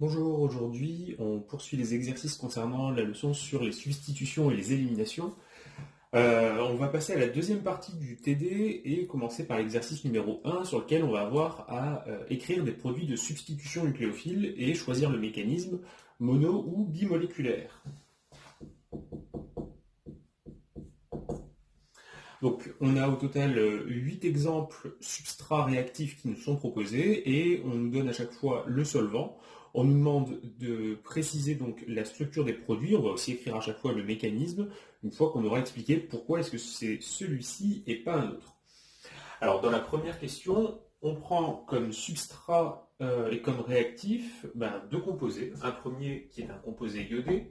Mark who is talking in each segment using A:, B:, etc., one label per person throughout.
A: Bonjour, aujourd'hui on poursuit les exercices concernant la leçon sur les substitutions et les éliminations. On va passer à la deuxième partie du TD et commencer par l'exercice numéro 1 sur lequel on va avoir à écrire des produits de substitution nucléophile et choisir le mécanisme mono ou bimoléculaire. Donc on a au total 8 exemples substrats réactifs qui nous sont proposés et on nous donne à chaque fois le solvant. On nous demande de préciser donc la structure des produits, on va aussi écrire à chaque fois le mécanisme, une fois qu'on aura expliqué pourquoi est-ce que c'est celui-ci et pas un autre. Alors dans la première question, on prend comme substrat et comme réactif deux composés. Un premier qui est un composé iodé,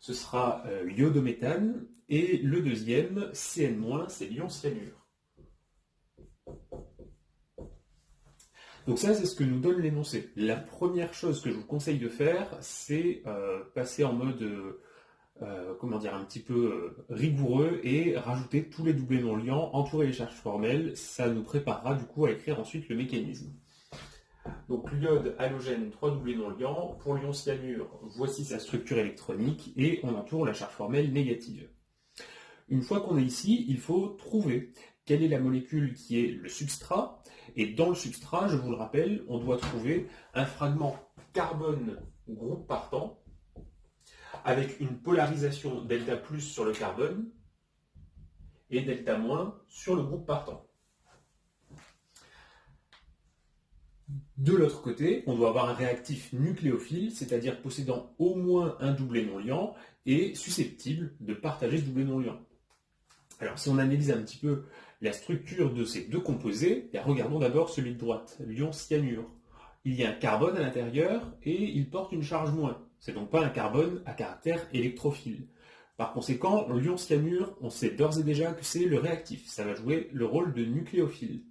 A: ce sera iodométhane, et le deuxième, Cn-, c'est l'ion cyanure. Donc ça, c'est ce que nous donne l'énoncé. La première chose que je vous conseille de faire, c'est passer en mode, un petit peu rigoureux et rajouter tous les doublés non liants, entourer les charges formelles. Ça nous préparera du coup à écrire ensuite le mécanisme. Donc l'iode, halogène, 3 doublés non liants. Pour l'ion cyanure, voici sa structure électronique et on entoure la charge formelle négative. Une fois qu'on est ici, il faut trouver quelle est la molécule qui est le substrat. Et dans le substrat, je vous le rappelle, on doit trouver un fragment carbone groupe partant avec une polarisation delta plus sur le carbone et delta moins sur le groupe partant. De l'autre côté, on doit avoir un réactif nucléophile, c'est-à-dire possédant au moins un doublet non liant et susceptible de partager ce doublet non liant. Alors, si on analyse un petit peu la structure de ces deux composés, regardons d'abord celui de droite, l'ion cyanure. Il y a un carbone à l'intérieur et il porte une charge moins. C'est donc pas un carbone à caractère électrophile. Par conséquent, l'ion cyanure, on sait d'ores et déjà que c'est le réactif. Ça va jouer le rôle de nucléophile.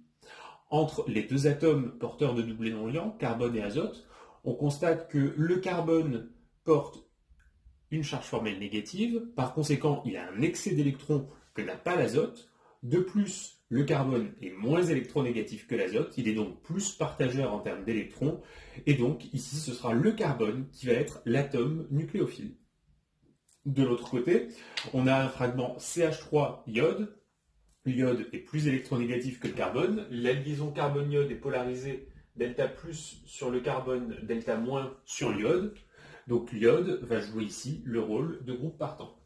A: Entre les deux atomes porteurs de doublés non liants, carbone et azote, on constate que le carbone porte une charge formelle négative. Par conséquent, il a un excès d'électrons que n'a pas l'azote. De plus, le carbone est moins électronégatif que l'azote, il est donc plus partageur en termes d'électrons, et donc ici ce sera le carbone qui va être l'atome nucléophile. De l'autre côté, on a un fragment CH3 iode. L'iode est plus électronégatif que le carbone. La liaison carbone-iode est polarisée delta plus sur le carbone, delta moins sur l'iode. Donc l'iode va jouer ici le rôle de groupe partant.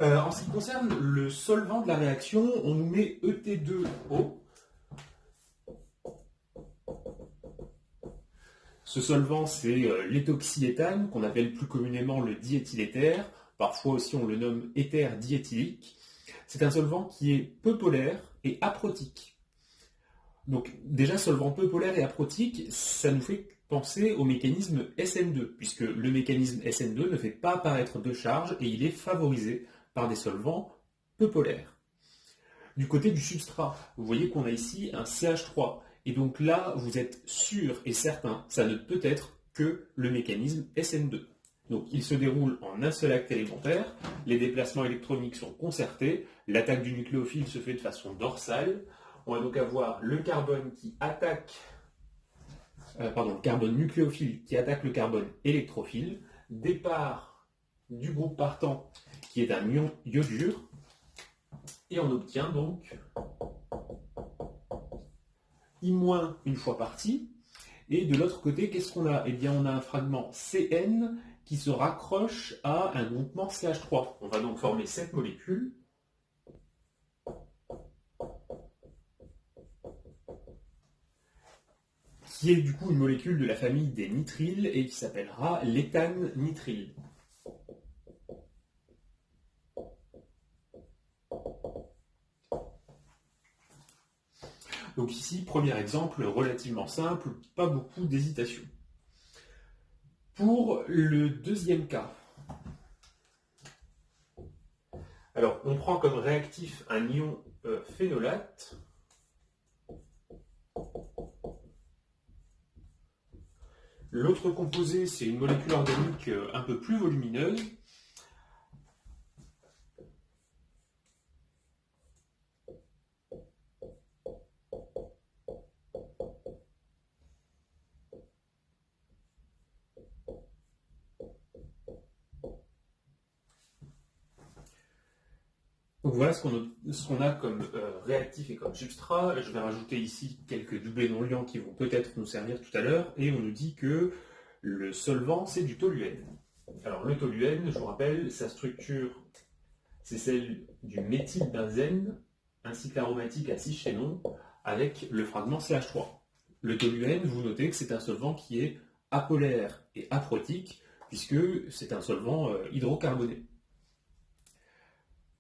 A: En ce qui concerne le solvant de la réaction, on nous met ET2O. Ce solvant, c'est l'éthoxyéthane, qu'on appelle plus communément le diéthyléther. Parfois aussi, on le nomme éther diéthylique. C'est un solvant qui est peu polaire et aprotique. Donc, déjà, solvant peu polaire et aprotique, ça nous fait penser au mécanisme SN2, puisque le mécanisme SN2 ne fait pas apparaître de charge et il est favorisé par des solvants peu polaires. Du côté du substrat, vous voyez qu'on a ici un CH3. Et donc là, vous êtes sûr et certain, ça ne peut être que le mécanisme SN2. Donc il se déroule en un seul acte élémentaire, les déplacements électroniques sont concertés, l'attaque du nucléophile se fait de façon dorsale. On va donc avoir le carbone qui attaque, le carbone nucléophile qui attaque le carbone électrophile, départ du groupe partant qui est un ion iodure, et on obtient donc I- une fois parti. Et de l'autre côté, qu'est-ce qu'on a? Eh bien, on a un fragment Cn qui se raccroche à un groupement CH3. On va donc former cette molécule qui est du coup une molécule de la famille des nitriles et qui s'appellera l'éthane nitrile. Donc ici, premier exemple relativement simple, pas beaucoup d'hésitation. Pour le deuxième cas, alors on prend comme réactif un ion phénolate. L'autre composé, c'est une molécule organique un peu plus volumineuse. Donc voilà ce qu'on a comme réactif et comme substrat. Je vais rajouter ici quelques doublés non liants qui vont peut-être nous servir tout à l'heure. Et on nous dit que le solvant, c'est du toluène. Alors le toluène, je vous rappelle, sa structure, c'est celle du méthylbenzène, un cycle aromatique à 6 chaînons, avec le fragment CH3. Le toluène, vous notez que c'est un solvant qui est apolaire et aprotique, puisque c'est un solvant hydrocarboné.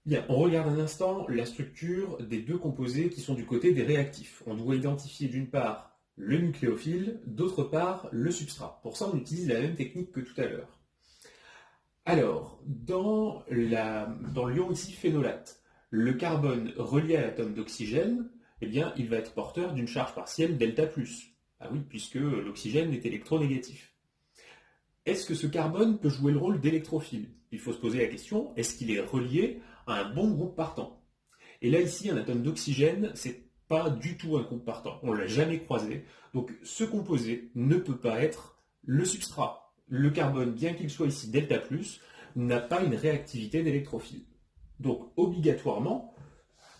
A: Bien, on regarde un instant la structure des deux composés qui sont du côté des réactifs. On doit identifier d'une part le nucléophile, d'autre part le substrat. Pour ça, on utilise la même technique que tout à l'heure. Alors, dans l'ion ici phénolate, le carbone relié à l'atome d'oxygène, eh bien, il va être porteur d'une charge partielle delta+. Ah oui, puisque l'oxygène est électronégatif. Est-ce que ce carbone peut jouer le rôle d'électrophile? Il faut se poser la question, est-ce qu'il est relié à un bon groupe partant? Et là, ici, un atome d'oxygène, c'est pas du tout un groupe partant. On ne l'a jamais croisé. Donc, ce composé ne peut pas être le substrat. Le carbone, bien qu'il soit ici delta+, n'a pas une réactivité d'électrophile. Donc, obligatoirement,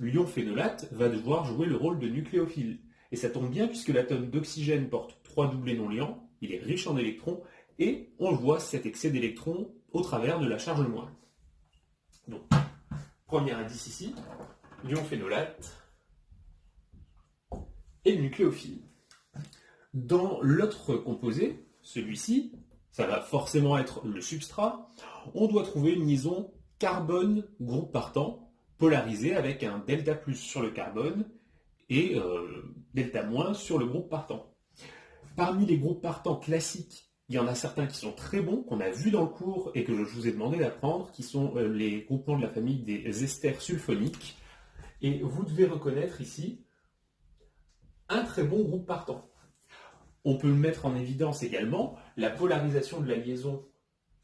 A: l'ion phénolate va devoir jouer le rôle de nucléophile. Et ça tombe bien puisque l'atome d'oxygène porte 3 doublés non liants, il est riche en électrons, et on voit cet excès d'électrons au travers de la charge moindre. Donc, premier indice ici, l'ion phénolate et le nucléophile. Dans l'autre composé, celui-ci, ça va forcément être le substrat, on doit trouver une liaison carbone groupe partant polarisée avec un delta+ sur le carbone et delta- sur le groupe partant. Parmi les groupes partants classiques, il y en a certains qui sont très bons, qu'on a vus dans le cours et que je vous ai demandé d'apprendre, qui sont les groupements de la famille des esters sulfoniques. Et vous devez reconnaître ici un très bon groupe partant. On peut mettre en évidence également la polarisation de la liaison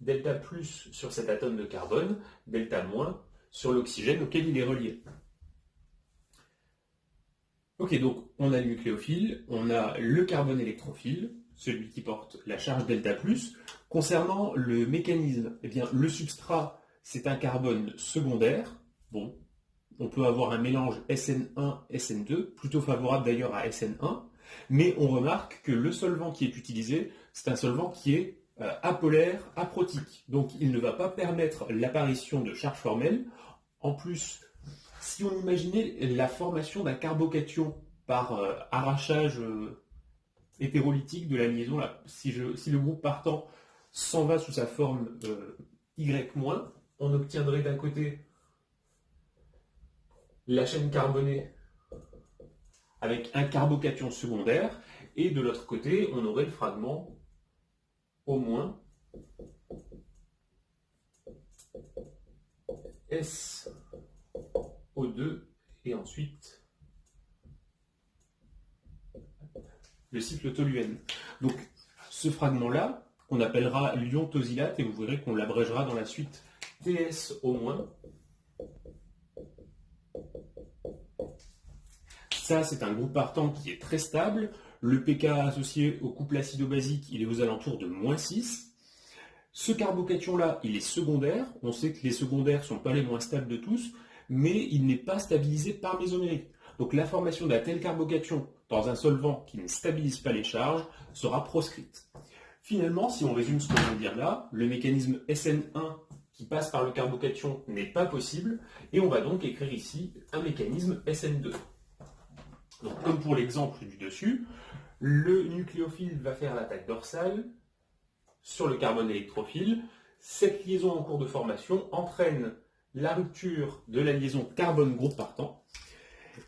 A: delta+ sur cet atome de carbone, delta- sur l'oxygène auquel il est relié. Ok, donc on a le nucléophile, on a le carbone électrophile, celui qui porte la charge delta+. Concernant le mécanisme, eh bien, le substrat, c'est un carbone secondaire. Bon, on peut avoir un mélange SN1-SN2, plutôt favorable d'ailleurs à SN1, mais on remarque que le solvant qui est utilisé, c'est un solvant qui est apolaire, aprotique. Donc il ne va pas permettre l'apparition de charge formelle. En plus, si on imaginait la formation d'un carbocation par arrachage hétérolytique de la liaison, là, si le groupe partant s'en va sous sa forme Y-, on obtiendrait d'un côté la chaîne carbonée avec un carbocation secondaire, et de l'autre côté, on aurait le fragment O-, SO2, et ensuite le cycle toluène. Donc ce fragment-là, qu'on appellera l'ion tosylate, et vous verrez qu'on l'abrégera dans la suite TSO-. Ça, c'est un groupe partant qui est très stable. Le pK associé au couple acido-basique, il est aux alentours de -6. Ce carbocation-là, il est secondaire. On sait que les secondaires ne sont pas les moins stables de tous, mais il n'est pas stabilisé par mésomérique. Donc la formation d'un tel carbocation dans un solvant qui ne stabilise pas les charges sera proscrite. Finalement, si on résume ce qu'on vient de dire là, le mécanisme SN1 qui passe par le carbocation n'est pas possible, et on va donc écrire ici un mécanisme SN2. Donc, comme pour l'exemple du dessus, le nucléophile va faire l'attaque dorsale sur le carbone électrophile. Cette liaison en cours de formation entraîne la rupture de la liaison carbone-groupe partant,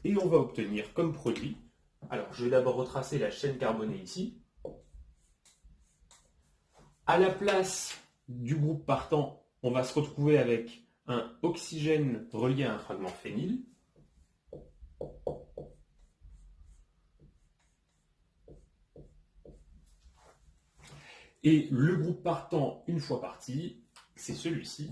A: et on va obtenir comme produit, alors je vais d'abord retracer la chaîne carbonée ici. À la place du groupe partant, on va se retrouver avec un oxygène relié à un fragment phényl. Et le groupe partant, une fois parti, c'est celui-ci.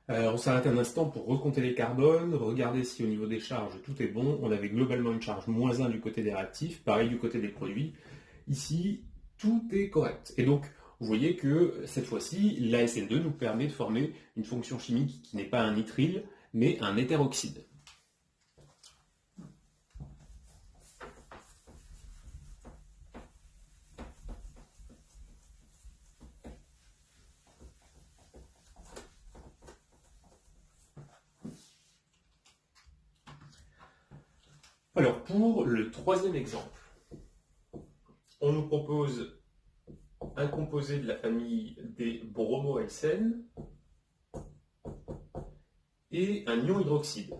A: On s'arrête un instant pour recompter les carbones, regarder si au niveau des charges tout est bon. On avait globalement une charge -1 du côté des réactifs, pareil du côté des produits. Ici, tout est correct. Et donc, vous voyez que cette fois-ci, l'ASN2 nous permet de former une fonction chimique qui n'est pas un nitrile, mais un hétéroxyde. Alors, pour le troisième exemple, on nous propose un composé de la famille des bromoalcènes et un ion hydroxyde.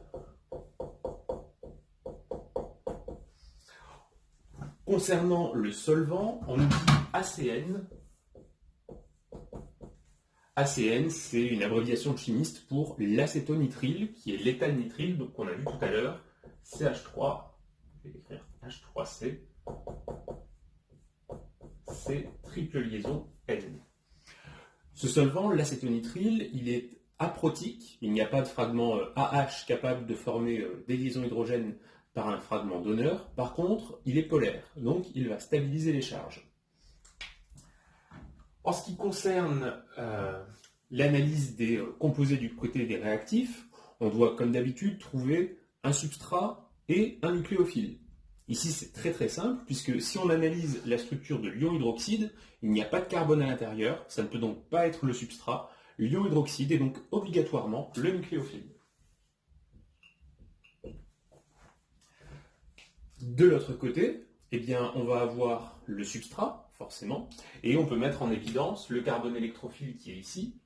A: Concernant le solvant, on nous dit ACN. ACN, c'est une abréviation de chimiste pour l'acétonitrile, qui est l'éthylnitrile, donc qu'on a vu tout à l'heure, CH3, je vais écrire H3C, c'est triple liaison N. Ce solvant, l'acétonitrile, il est aprotique, il n'y a pas de fragment AH capable de former des liaisons hydrogènes par un fragment donneur. Par contre, il est polaire, donc il va stabiliser les charges. En ce qui concerne l'analyse des composés du côté des réactifs, on doit, comme d'habitude, trouver un substrat et un nucléophile. Ici, c'est très très simple, puisque si on analyse la structure de l'ion hydroxyde, il n'y a pas de carbone à l'intérieur, ça ne peut donc pas être le substrat. L'ion hydroxyde est donc obligatoirement le nucléophile. De l'autre côté, eh bien, on va avoir le substrat, forcément, et on peut mettre en évidence le carbone électrophile qui est ici,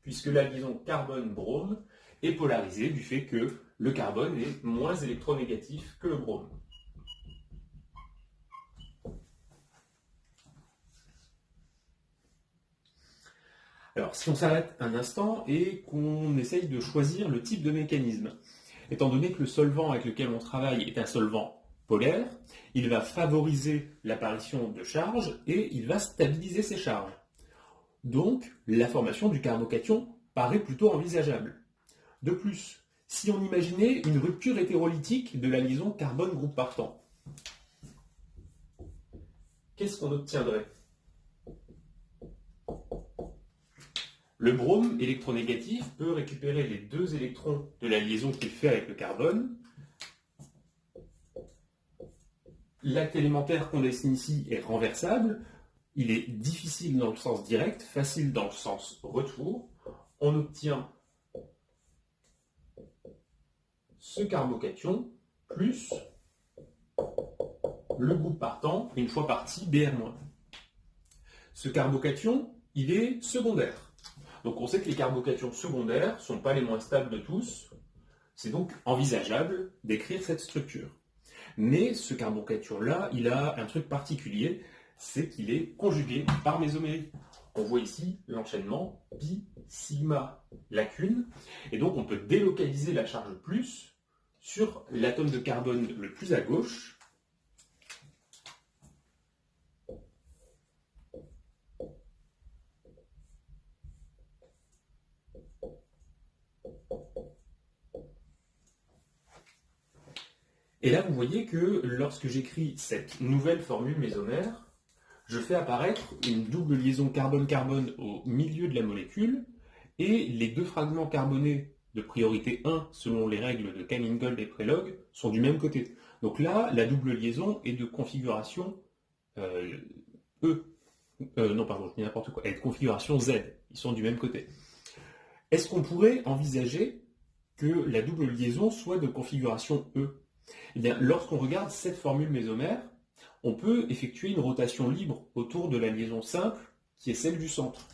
A: puisque la liaison carbone-brome est polarisée du fait que le carbone est moins électronégatif que le brome. Alors, si on s'arrête un instant et qu'on essaye de choisir le type de mécanisme, étant donné que le solvant avec lequel on travaille est un solvant polaire, il va favoriser l'apparition de charges et il va stabiliser ces charges. Donc, la formation du carbocation paraît plutôt envisageable. De plus, si on imaginait une rupture hétérolytique de la liaison carbone-groupe partant, qu'est-ce qu'on obtiendrait? Le brome électronégatif peut récupérer les 2 électrons de la liaison qu'il fait avec le carbone. L'acte élémentaire qu'on dessine ici est renversable. Il est difficile dans le sens direct, facile dans le sens retour. On obtient ce carbocation plus le groupe partant, une fois parti, Br-. Ce carbocation, il est secondaire. Donc on sait que les carbocations secondaires ne sont pas les moins stables de tous. C'est donc envisageable d'écrire cette structure. Mais ce carbocation-là, il a un truc particulier, c'est qu'il est conjugué par mésomérie. On voit ici l'enchaînement pi, sigma, lacune, et donc on peut délocaliser la charge plus sur l'atome de carbone le plus à gauche. Et là, vous voyez que lorsque j'écris cette nouvelle formule mésomère, je fais apparaître une double liaison carbone-carbone au milieu de la molécule, et les 2 fragments carbonés de priorité 1, selon les règles de Canning-Gold et Prelog, sont du même côté. Donc là, la double liaison est de configuration E. Non, pardon, je dis n'importe quoi. Elle est de configuration Z. Ils sont du même côté. Est-ce qu'on pourrait envisager que la double liaison soit de configuration E? Eh bien, lorsqu'on regarde cette formule mésomère, on peut effectuer une rotation libre autour de la liaison simple, qui est celle du centre.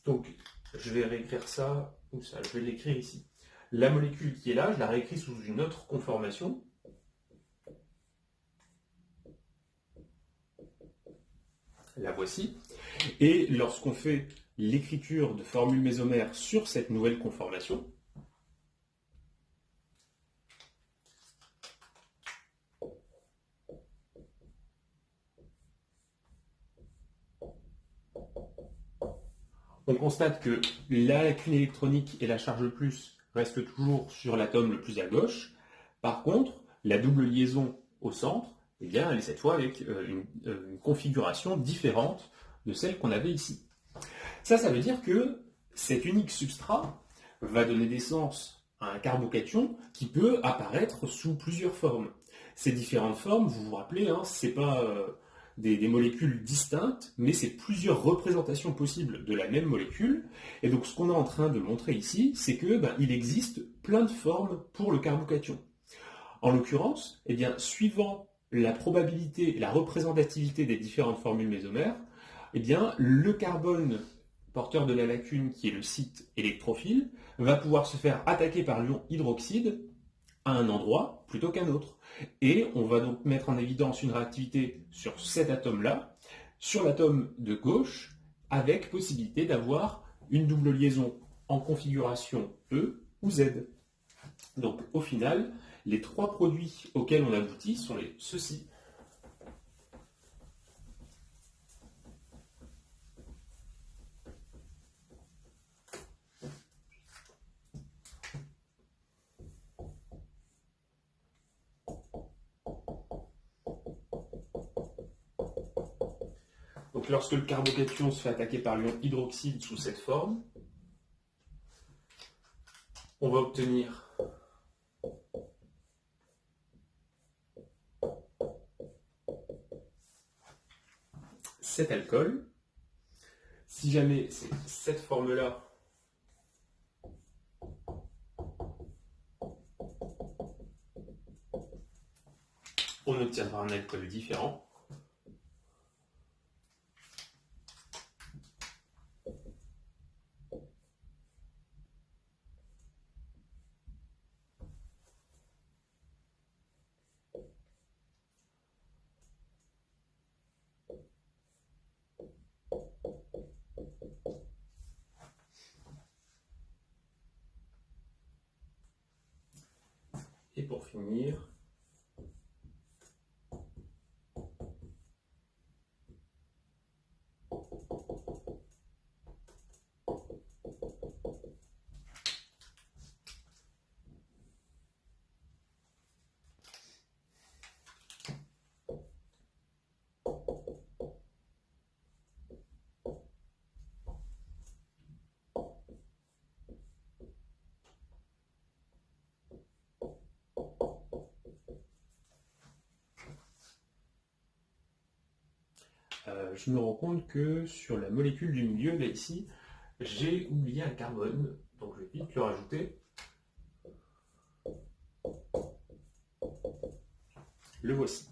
A: Donc, je vais réécrire ça, je vais l'écrire ici. La molécule qui est là, je la réécris sous une autre conformation. La voici. Et lorsqu'on fait l'écriture de formule mésomère sur cette nouvelle conformation, On constate que la lacune électronique et la charge plus restent toujours sur l'atome le plus à gauche. Par contre, la double liaison au centre, eh bien, elle est cette fois avec une configuration différente de celle qu'on avait ici. Ça veut dire que cet unique substrat va donner naissance à un carbocation qui peut apparaître sous plusieurs formes. Ces différentes formes, vous vous rappelez, ce n'est pas des molécules distinctes, mais c'est plusieurs représentations possibles de la même molécule. Et donc ce qu'on est en train de montrer ici, c'est que il existe plein de formes pour le carbocation. En l'occurrence, eh bien, suivant la probabilité et la représentativité des différentes formules mésomères, eh bien, le carbone porteur de la lacune, qui est le site électrophile, va pouvoir se faire attaquer par l'ion hydroxyde à un endroit plutôt qu'un autre. Et on va donc mettre en évidence une réactivité sur cet atome-là, sur l'atome de gauche, avec possibilité d'avoir une double liaison en configuration E ou Z. Donc au final, les trois produits auxquels on aboutit sont ceux-ci. Donc lorsque le carbocation se fait attaquer par l'ion hydroxyde sous cette forme, on va obtenir cet alcool. Si jamais c'est cette forme-là, on obtiendra un alcool différent. Et pour finir, je me rends compte que sur la molécule du milieu, là ici, j'ai oublié un carbone, donc je vais vite le rajouter. Le voici.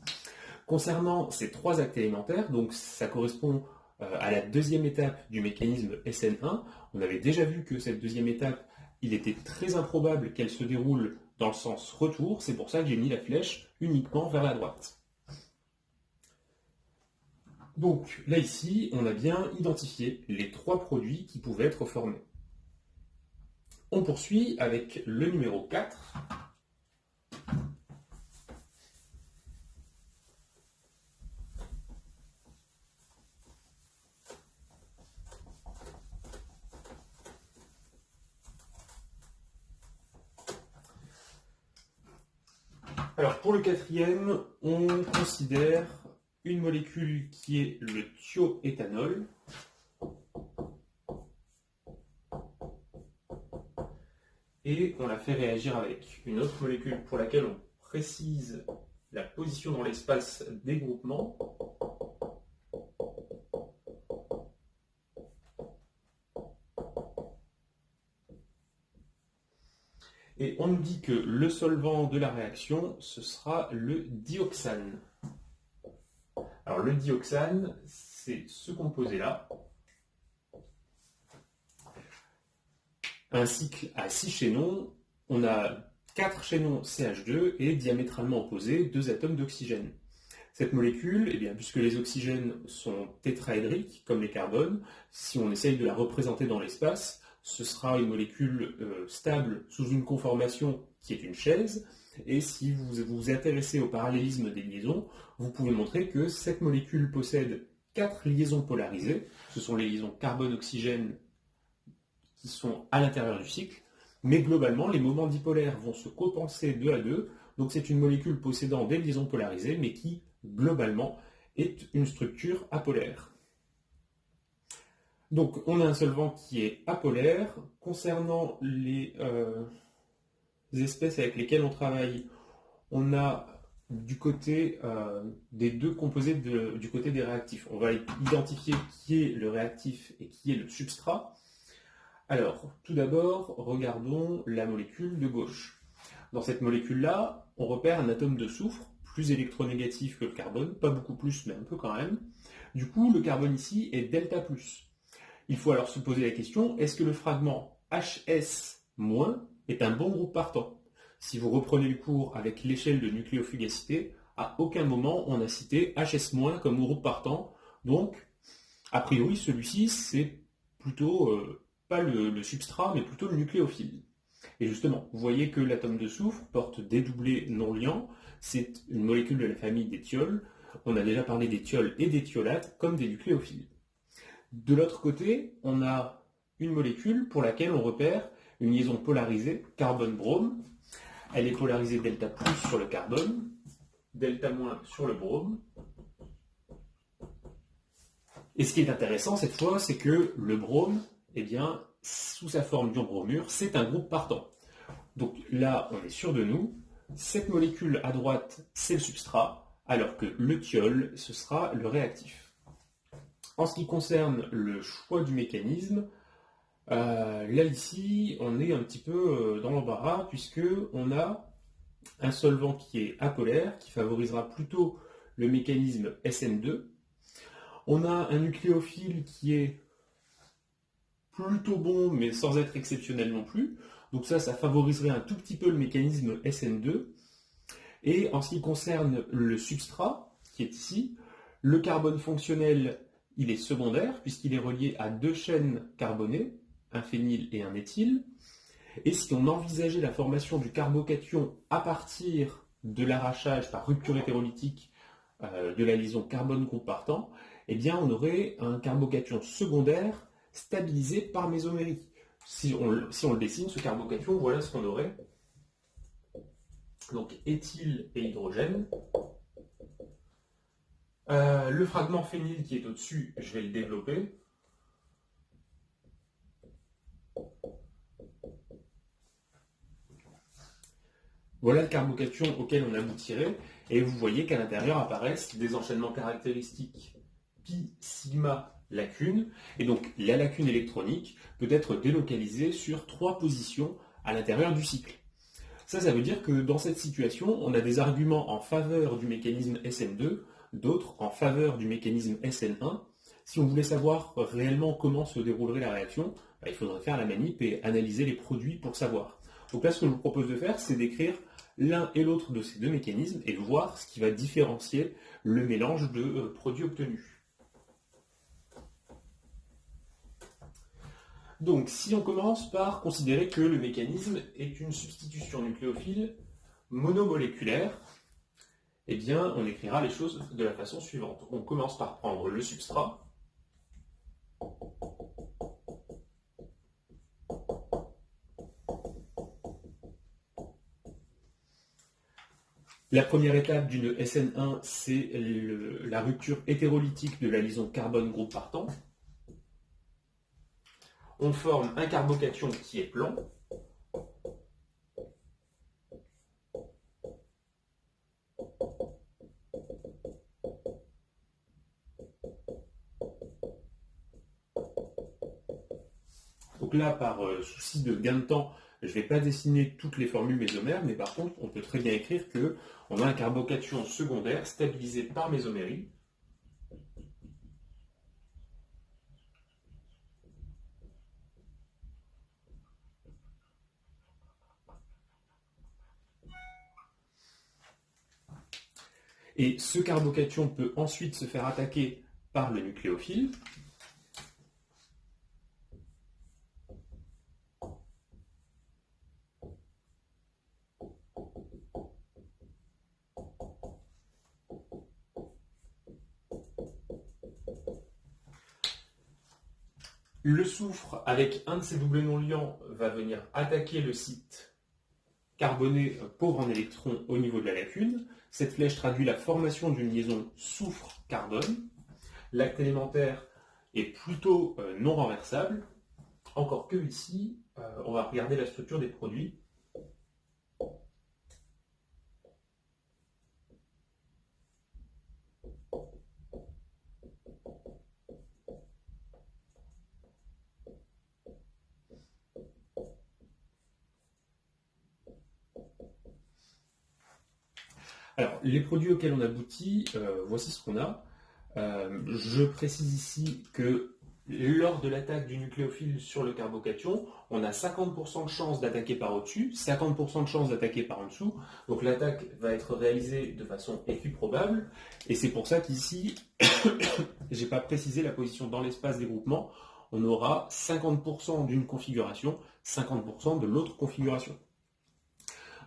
A: Concernant ces trois actes élémentaires, donc ça correspond à la deuxième étape du mécanisme SN1. On avait déjà vu que cette deuxième étape, il était très improbable qu'elle se déroule dans le sens retour. C'est pour ça que j'ai mis la flèche uniquement vers la droite. Donc là ici, on a bien identifié les trois produits qui pouvaient être formés. On poursuit avec le numéro 4. Alors pour le quatrième, on considère une molécule qui est le thioéthanol. Et on la fait réagir avec une autre molécule pour laquelle on précise la position dans l'espace des groupements. Et on nous dit que le solvant de la réaction, ce sera le dioxane. Alors le dioxane, c'est ce composé-là. Un cycle à 6 chaînons, on a 4 chaînons CH2 et diamétralement opposés 2 atomes d'oxygène. Cette molécule, eh bien, puisque les oxygènes sont tétraédriques, comme les carbones, si on essaye de la représenter dans l'espace, ce sera une molécule stable sous une conformation qui est une chaise. Et si vous vous intéressez au parallélisme des liaisons, vous pouvez montrer que cette molécule possède 4 liaisons polarisées. Ce sont les liaisons carbone-oxygène qui sont à l'intérieur du cycle, mais globalement, les moments dipolaires vont se compenser 2 à 2, donc c'est une molécule possédant des liaisons polarisées, mais qui, globalement, est une structure apolaire. Donc, on a un solvant qui est apolaire. Concernant les espèces avec lesquelles on travaille, on a du côté des deux composés du côté des réactifs. On va identifier qui est le réactif et qui est le substrat. Alors, tout d'abord, regardons la molécule de gauche. Dans cette molécule-là, on repère un atome de soufre, plus électronégatif que le carbone, pas beaucoup plus, mais un peu quand même. Du coup, le carbone ici est delta+. Il faut alors se poser la question, est-ce que le fragment HS- est un bon groupe partant? Si vous reprenez le cours avec l'échelle de nucléofugacité, à aucun moment on a cité HS- comme groupe partant. Donc, a priori, celui-ci, c'est plutôt pas le substrat, mais plutôt le nucléophile. Et justement, vous voyez que l'atome de soufre porte des doublés non liants. C'est une molécule de la famille des thiols. On a déjà parlé des thiols et des thiolates comme des nucléophiles. De l'autre côté, on a une molécule pour laquelle on repère une liaison polarisée carbone-brome. Elle est polarisée delta plus sur le carbone, delta moins sur le brome. Et ce qui est intéressant cette fois, c'est que le brome, eh bien, sous sa forme d'ion bromure, c'est un groupe partant. Donc là, on est sûr de nous. Cette molécule à droite, c'est le substrat, alors que le thiol, ce sera le réactif. En ce qui concerne le choix du mécanisme, là ici, on est un petit peu dans l'embarras puisque on a un solvant qui est apolaire, qui favorisera plutôt le mécanisme SN2. On a un nucléophile qui est plutôt bon, mais sans être exceptionnel non plus. Donc ça favoriserait un tout petit peu le mécanisme SN2. Et en ce qui concerne le substrat, qui est ici, le carbone fonctionnel, il est secondaire, puisqu'il est relié à deux chaînes carbonées, un phényl et un éthyle. Et si on envisageait la formation du carbocation à partir de l'arrachage par rupture hétérolytique de la liaison carbone-groupe partant, eh bien on aurait un carbocation secondaire stabilisé par mésomérie. Si on le dessine, ce carbocation, voilà ce qu'on aurait. Donc éthyle et hydrogène. Le fragment phényl qui est au-dessus, je vais le développer. Voilà le carbocation auquel on aboutirait, et vous voyez qu'à l'intérieur apparaissent des enchaînements caractéristiques pi, sigma, lacune, et donc la lacune électronique peut être délocalisée sur 3 positions à l'intérieur du cycle. Ça veut dire que dans cette situation, on a des arguments en faveur du mécanisme SN2, d'autres en faveur du mécanisme SN1. Si on voulait savoir réellement comment se déroulerait la réaction, il faudrait faire la manip et analyser les produits pour savoir. Donc là, ce que je vous propose de faire, c'est d'écrire l'un et l'autre de ces deux mécanismes et de voir ce qui va différencier le mélange de produits obtenus. Donc, si on commence par considérer que le mécanisme est une substitution nucléophile monomoléculaire, eh bien, on écrira les choses de la façon suivante. On commence par prendre le substrat. La première étape d'une SN1, c'est la rupture hétérolytique de la liaison carbone-groupe partant. On forme un carbocation qui est plan. Donc là, par souci de gain de temps, je ne vais pas dessiner toutes les formules mésomères, mais par contre, on peut très bien écrire qu'on a un carbocation secondaire stabilisé par mésomérie. Et ce carbocation peut ensuite se faire attaquer par le nucléophile. Le soufre, avec un de ces doublés non liants, va venir attaquer le site carboné pauvre en électrons au niveau de la lacune. Cette flèche traduit la formation d'une liaison soufre-carbone. L'acte élémentaire est plutôt non renversable, encore que ici, on va regarder la structure des produits. Alors, les produits auxquels on aboutit, voici ce qu'on a. Je précise ici que lors de l'attaque du nucléophile sur le carbocation, on a 50% de chance d'attaquer par au-dessus, 50% de chance d'attaquer par en dessous. Donc l'attaque va être réalisée de façon équiprobable. Et c'est pour ça qu'ici, je n'ai pas précisé la position dans l'espace des groupements. On aura 50% d'une configuration, 50% de l'autre configuration.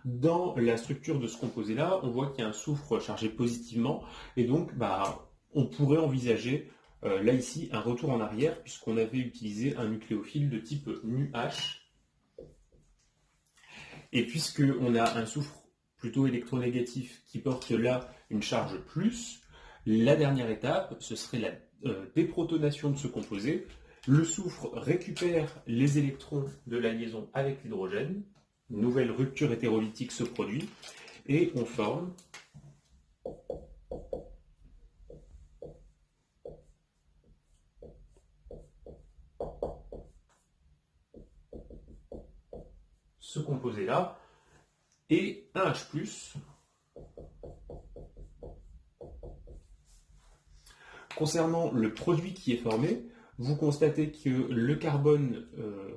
A: Dans la structure de ce composé-là, on voit qu'il y a un soufre chargé positivement, et donc on pourrait envisager, là ici, un retour en arrière, puisqu'on avait utilisé un nucléophile de type NuH. Et puisqu'on a un soufre plutôt électronégatif qui porte là une charge plus, la dernière étape, ce serait la déprotonation de ce composé. Le soufre récupère les électrons de la liaison avec l'hydrogène, nouvelle rupture hétérolytique se produit, et on forme ce composé-là, et un H+. Concernant le produit qui est formé, vous constatez que le carbone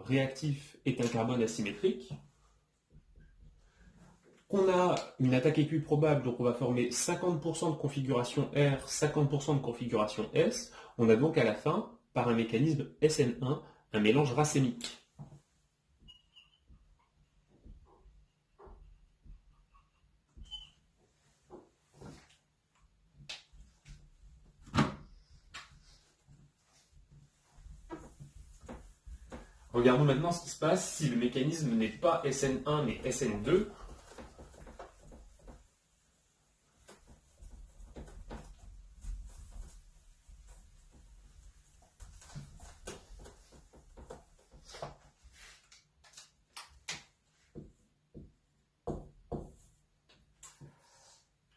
A: réactif est un carbone asymétrique, qu'on a une attaque équiprobable, donc on va former 50% de configuration R, 50% de configuration S. On a donc à la fin, par un mécanisme SN1, un mélange racémique. Regardons maintenant ce qui se passe si le mécanisme n'est pas SN1 mais SN2.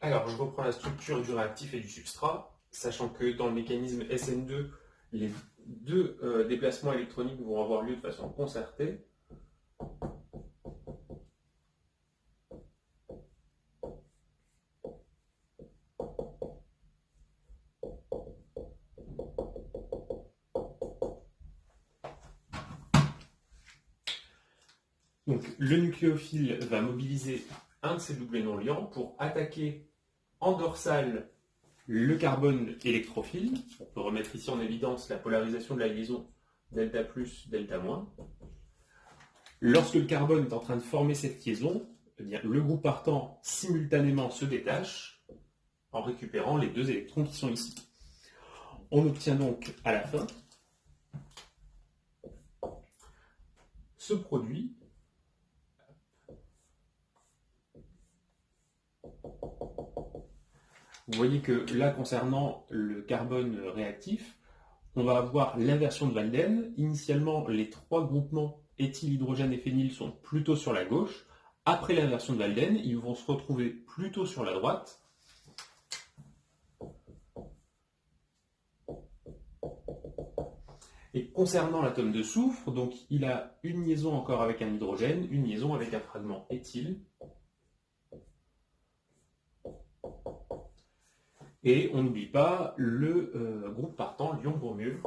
A: Alors, je reprends la structure du réactif et du substrat, sachant que dans le mécanisme SN2, les deux déplacements électroniques vont avoir lieu de façon concertée. Donc, le nucléophile va mobiliser un de ces doublés non liants pour attaquer en dorsale le carbone électrophile. On peut remettre ici en évidence la polarisation de la liaison delta plus, delta moins. Lorsque le carbone est en train de former cette liaison, eh bien, le groupe partant simultanément se détache en récupérant les deux électrons qui sont ici. On obtient donc à la fin ce produit Vous voyez que là, concernant le carbone réactif, on va avoir l'inversion de Walden. Initialement, les trois groupements éthyle, hydrogène et phényl sont plutôt sur la gauche. Après l'inversion de Walden, ils vont se retrouver plutôt sur la droite. Et concernant l'atome de soufre, donc il a une liaison encore avec un hydrogène, une liaison avec un fragment éthyle. Et on n'oublie pas le groupe partant, l'ion-bromure.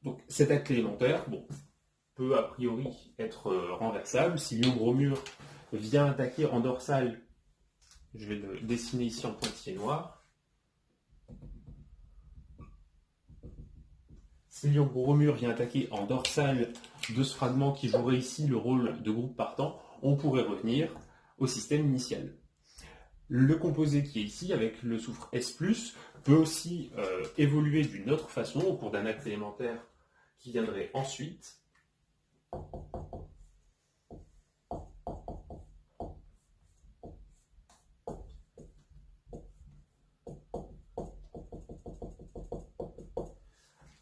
A: Donc cet acte élémentaire, peut a priori être renversable. Si l'ion-bromure vient attaquer en dorsale, je vais le dessiner ici en pointillé noir. Si l'ion-bromure vient attaquer en dorsale de ce fragment qui jouerait ici le rôle de groupe partant, on pourrait revenir au système initial. Le composé qui est ici, avec le soufre S+, peut aussi évoluer d'une autre façon au cours d'un acte élémentaire qui viendrait ensuite.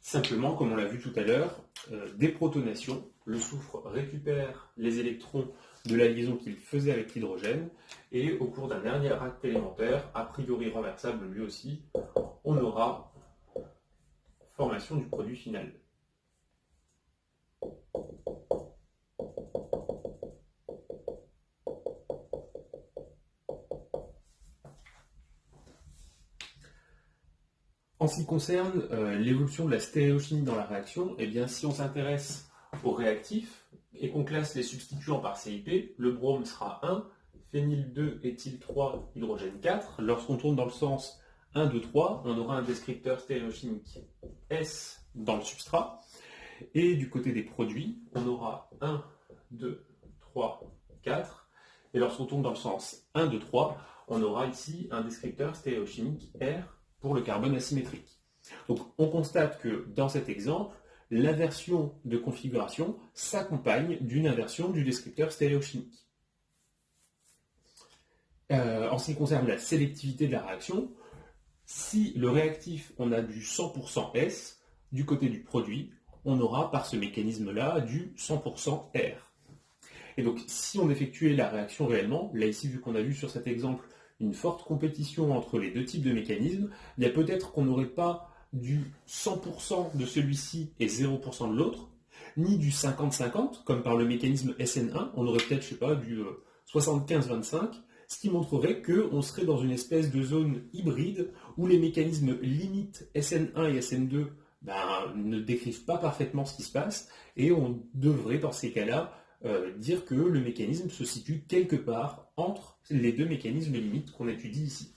A: Simplement, comme on l'a vu tout à l'heure, déprotonation, le soufre récupère les électrons de la liaison qu'il faisait avec l'hydrogène, et au cours d'un dernier acte élémentaire, a priori renversable lui aussi, on aura formation du produit final. En ce qui concerne l'évolution de la stéréochimie dans la réaction, eh bien, si on s'intéresse aux réactifs et qu'on classe les substituants par CIP, le brome sera 1, phényl 2, éthyle 3, hydrogène 4. Lorsqu'on tourne dans le sens 1, 2, 3, on aura un descripteur stéréochimique S dans le substrat. Et du côté des produits, on aura 1, 2, 3, 4. Et lorsqu'on tourne dans le sens 1, 2, 3, on aura ici un descripteur stéréochimique R pour le carbone asymétrique. Donc on constate que dans cet exemple, l'inversion de configuration s'accompagne d'une inversion du descripteur stéréochimique. En ce qui concerne la sélectivité de la réaction, si le réactif, on a du 100% S, du côté du produit, on aura par ce mécanisme-là du 100% R. Et donc si on effectuait la réaction réellement, là ici vu qu'on a vu sur cet exemple une forte compétition entre les deux types de mécanismes, il y a peut-être qu'on n'aurait pas du 100% de celui-ci et 0% de l'autre, ni du 50-50, comme par le mécanisme SN1, on aurait peut-être, je sais pas, du 75-25, ce qui montrerait qu'on serait dans une espèce de zone hybride où les mécanismes limites SN1 et SN2 ne décrivent pas parfaitement ce qui se passe, et on devrait, dans ces cas-là, dire que le mécanisme se situe quelque part entre les deux mécanismes limites qu'on étudie ici.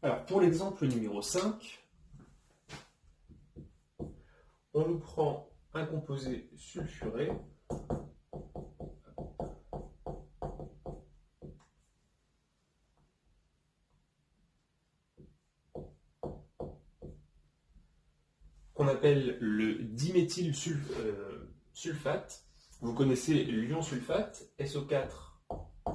A: Alors, pour l'exemple numéro 5, on nous prend un composé sulfuré qu'on appelle le diméthylsulfate. Vous connaissez l'ion sulfate, SO4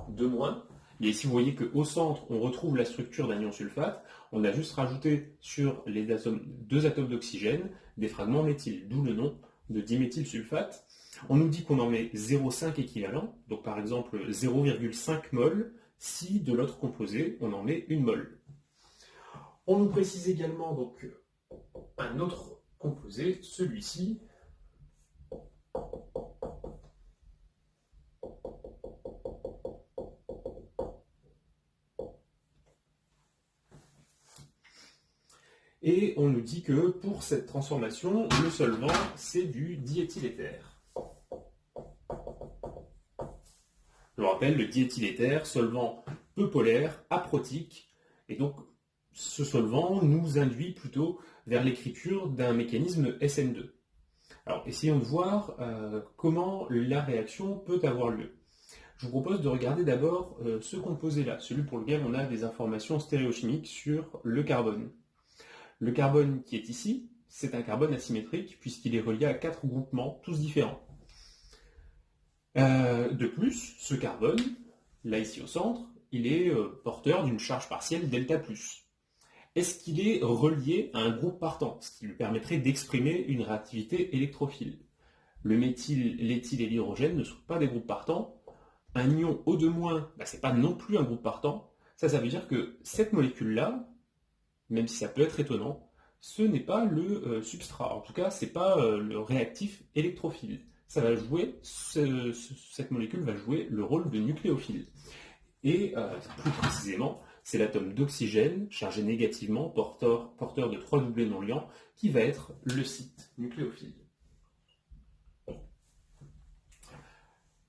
A: 2-. Et ici, vous voyez qu'au centre, on retrouve la structure d'un ion sulfate. On a juste rajouté sur les deux atomes d'oxygène des fragments méthyl, d'où le nom de diméthylsulfate. On nous dit qu'on en met 0,5 équivalent, donc par exemple 0,5 mol, si de l'autre composé, on en met 1 mol. On nous précise également donc un autre composé, celui-ci, et on nous dit que pour cette transformation, le solvant, c'est du diéthyléther. Je le rappelle, le diéthyléther, solvant peu polaire, aprotique, et donc ce solvant nous induit plutôt vers l'écriture d'un mécanisme SN2. Alors, essayons de voir comment la réaction peut avoir lieu. Je vous propose de regarder d'abord ce composé-là, celui pour lequel on a des informations stéréochimiques sur le carbone. Le carbone qui est ici, c'est un carbone asymétrique puisqu'il est relié à 4 groupements, tous différents. De plus, ce carbone, là ici au centre, il est porteur d'une charge partielle delta+. Est-ce qu'il est relié à un groupe partant, ce qui lui permettrait d'exprimer une réactivité électrophile? Le méthyle, l'éthyle et l'hydrogène ne sont pas des groupes partants. Un ion O2-, ce n'est pas non plus un groupe partant. Ça veut dire que cette molécule-là, même si ça peut être étonnant, ce n'est pas le substrat. En tout cas, ce n'est pas le réactif électrophile. Ça va jouer, cette molécule va jouer le rôle de nucléophile. Et plus précisément, c'est l'atome d'oxygène chargé négativement, porteur de 3 doublés non liants, qui va être le site nucléophile.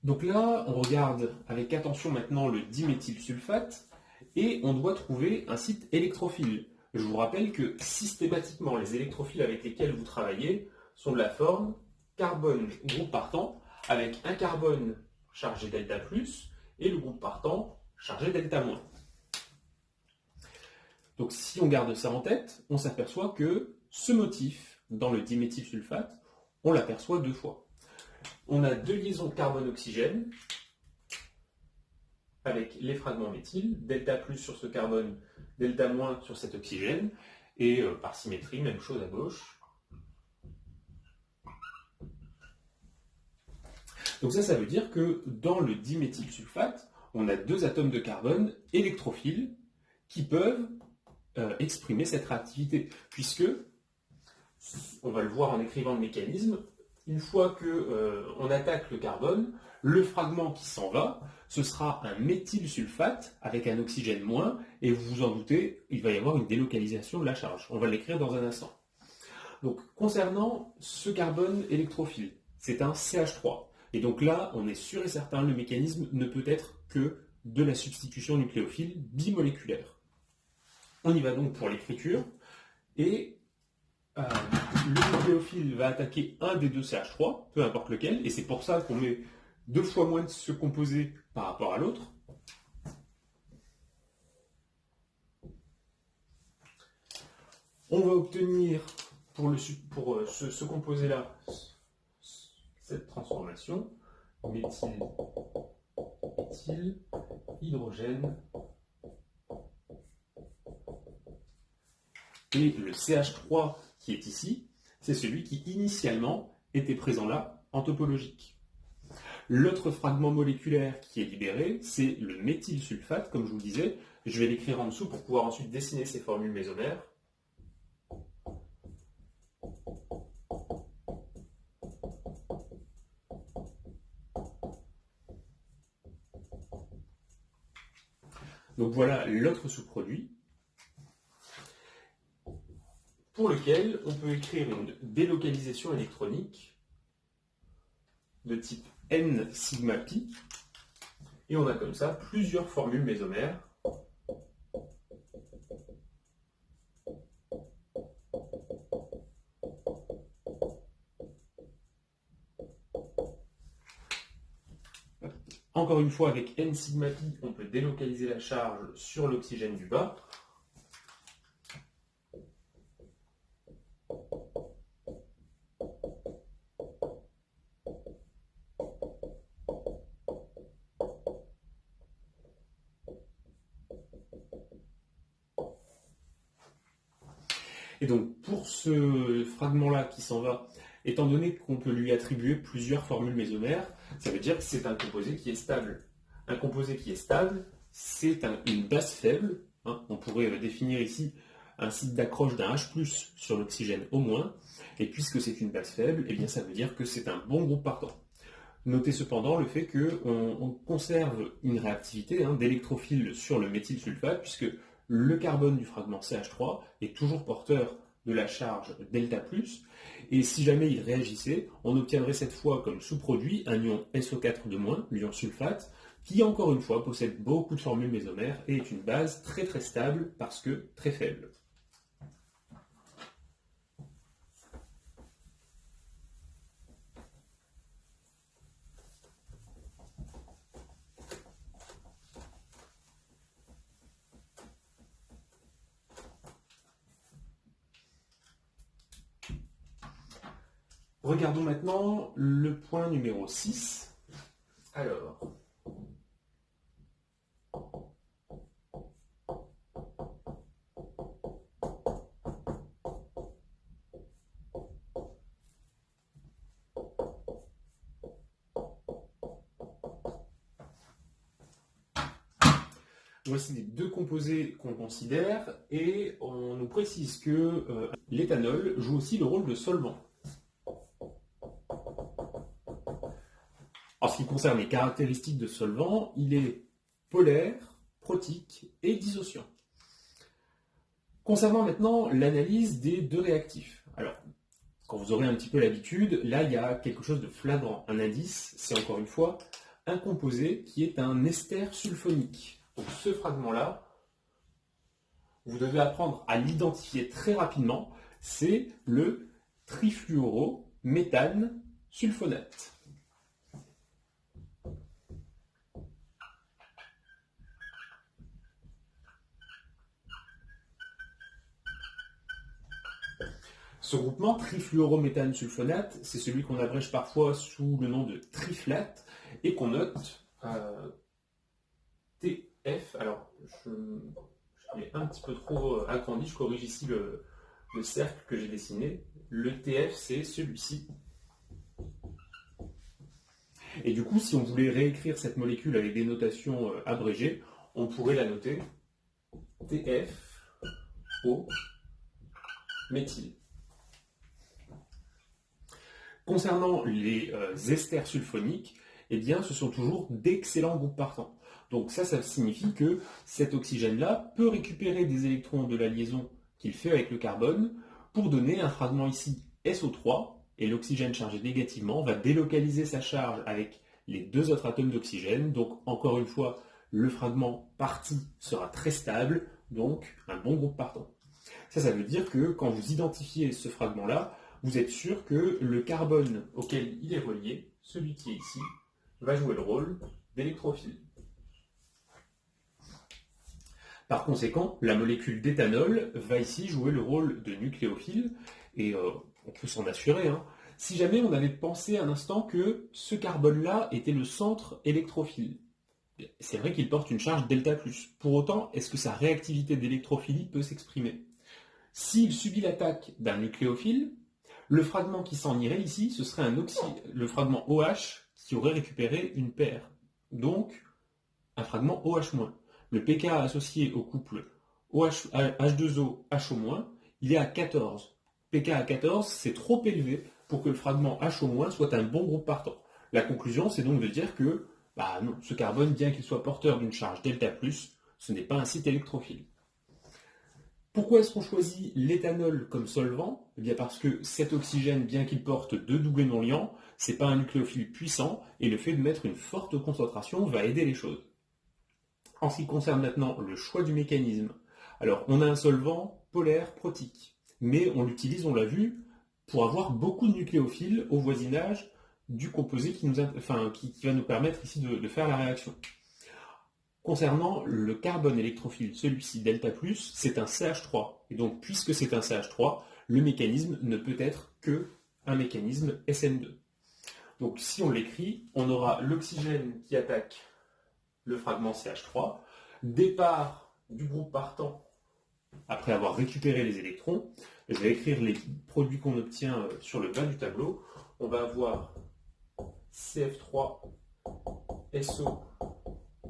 A: Donc là, on regarde avec attention maintenant le diméthylsulfate et on doit trouver un site électrophile. Je vous rappelle que systématiquement, les électrophiles avec lesquels vous travaillez sont de la forme carbone groupe partant avec un carbone chargé delta plus et le groupe partant chargé delta moins. Donc si on garde ça en tête, on s'aperçoit que ce motif dans le diméthylsulfate, on l'aperçoit deux fois. On a deux liaisons carbone-oxygène avec les fragments méthyle, delta plus sur ce carbone, delta moins sur cet oxygène, et par symétrie, même chose à gauche. Donc ça veut dire que dans le diméthylsulfate, on a deux atomes de carbone électrophiles qui peuvent exprimer cette réactivité, puisque, on va le voir en écrivant le mécanisme, une fois qu'on attaque le carbone, le fragment qui s'en va, ce sera un méthylsulfate avec un oxygène moins, et vous vous en doutez, il va y avoir une délocalisation de la charge. On va l'écrire dans un instant. Donc, concernant ce carbone électrophile, c'est un CH3. Et donc là, on est sûr et certain, le mécanisme ne peut être que de la substitution nucléophile bimoléculaire. On y va donc pour l'écriture, et le nucléophile va attaquer un des deux CH3, peu importe lequel, et c'est pour ça qu'on met deux fois moins de ce composé par rapport à l'autre. On va obtenir pour ce composé-là cette transformation, méthyle, hydrogène, et le CH3 qui est ici, c'est celui qui initialement était présent là en topologique. L'autre fragment moléculaire qui est libéré, c'est le méthylsulfate, comme je vous le disais. Je vais l'écrire en dessous pour pouvoir ensuite dessiner ces formules mésomères. Donc voilà l'autre sous-produit, pour lequel on peut écrire une délocalisation électronique de type n sigma pi, et on a comme ça plusieurs formules mésomères. Encore une fois, avec n sigma pi, on peut délocaliser la charge sur l'oxygène du bas. Et donc, pour ce fragment-là qui s'en va, étant donné qu'on peut lui attribuer plusieurs formules mésomères, ça veut dire que c'est un composé qui est stable. Un composé qui est stable, c'est une base faible. On pourrait définir ici un site d'accroche d'un H+, sur l'oxygène au moins. Et puisque c'est une base faible, eh bien ça veut dire que c'est un bon groupe partant. Notez cependant le fait qu'on conserve une réactivité d'électrophile sur le méthylsulfate, puisque le carbone du fragment CH3 est toujours porteur de la charge delta+, et si jamais il réagissait, on obtiendrait cette fois comme sous-produit un ion SO4 de moins, l'ion sulfate, qui encore une fois possède beaucoup de formules mésomères et est une base très très stable parce que très faible. Regardons maintenant le point numéro 6. Alors, voici les deux composés qu'on considère et on nous précise que l'éthanol joue aussi le rôle de solvant. En ce qui concerne les caractéristiques de solvant, il est polaire, protique et dissociant. Concernant maintenant l'analyse des deux réactifs. Alors, quand vous aurez un petit peu l'habitude, là il y a quelque chose de flagrant. Un indice, c'est encore une fois un composé qui est un ester sulfonique. Donc ce fragment-là, vous devez apprendre à l'identifier très rapidement, c'est le trifluorométhane sulfonate. Ce groupement trifluorométhane sulfonate, c'est celui qu'on abrège parfois sous le nom de triflate et qu'on note TF. Alors, je l'ai un petit peu trop agrandi, je corrige ici le cercle que j'ai dessiné. Le TF, c'est celui-ci. Et du coup, si on voulait réécrire cette molécule avec des notations abrégées, on pourrait la noter TFO méthyle. Concernant les esters sulfoniques, eh bien, ce sont toujours d'excellents groupes partants. Donc ça signifie que cet oxygène-là peut récupérer des électrons de la liaison qu'il fait avec le carbone pour donner un fragment ici SO3, et l'oxygène chargé négativement va délocaliser sa charge avec les deux autres atomes d'oxygène. Donc encore une fois, le fragment parti sera très stable, donc un bon groupe partant. Ça veut dire que quand vous identifiez ce fragment-là, vous êtes sûr que le carbone auquel il est relié, celui qui est ici, va jouer le rôle d'électrophile. Par conséquent, la molécule d'éthanol va ici jouer le rôle de nucléophile, et on peut s'en assurer. Si jamais on avait pensé un instant que ce carbone-là était le centre électrophile, c'est vrai qu'il porte une charge delta+. Pour autant, est-ce que sa réactivité d'électrophilie peut s'exprimer? S'il subit l'attaque d'un nucléophile, le fragment qui s'en irait ici, ce serait le fragment OH qui aurait récupéré une paire. Donc, un fragment OH-. Le pK associé au couple H2O-HO-, il est à 14. pK à 14, c'est trop élevé pour que le fragment HO- soit un bon groupe partant. La conclusion, c'est donc de dire que non, ce carbone, bien qu'il soit porteur d'une charge delta+, ce n'est pas un site électrophile. Pourquoi est-ce qu'on choisit l'éthanol comme solvant? Eh bien parce que cet oxygène, bien qu'il porte deux doublés non liants, c'est pas un nucléophile puissant, et le fait de mettre une forte concentration va aider les choses. En ce qui concerne maintenant le choix du mécanisme, alors on a un solvant polaire protique, mais on l'utilise, on l'a vu, pour avoir beaucoup de nucléophiles au voisinage du composé qui va nous permettre ici de faire la réaction. Concernant le carbone électrophile, celui-ci delta+, c'est un CH3. Et donc, puisque c'est un CH3, le mécanisme ne peut être que un mécanisme SN2. Donc, si on l'écrit, on aura l'oxygène qui attaque le fragment CH3, départ du groupe partant après avoir récupéré les électrons. Je vais écrire les produits qu'on obtient sur le bas du tableau. On va avoir CF3SO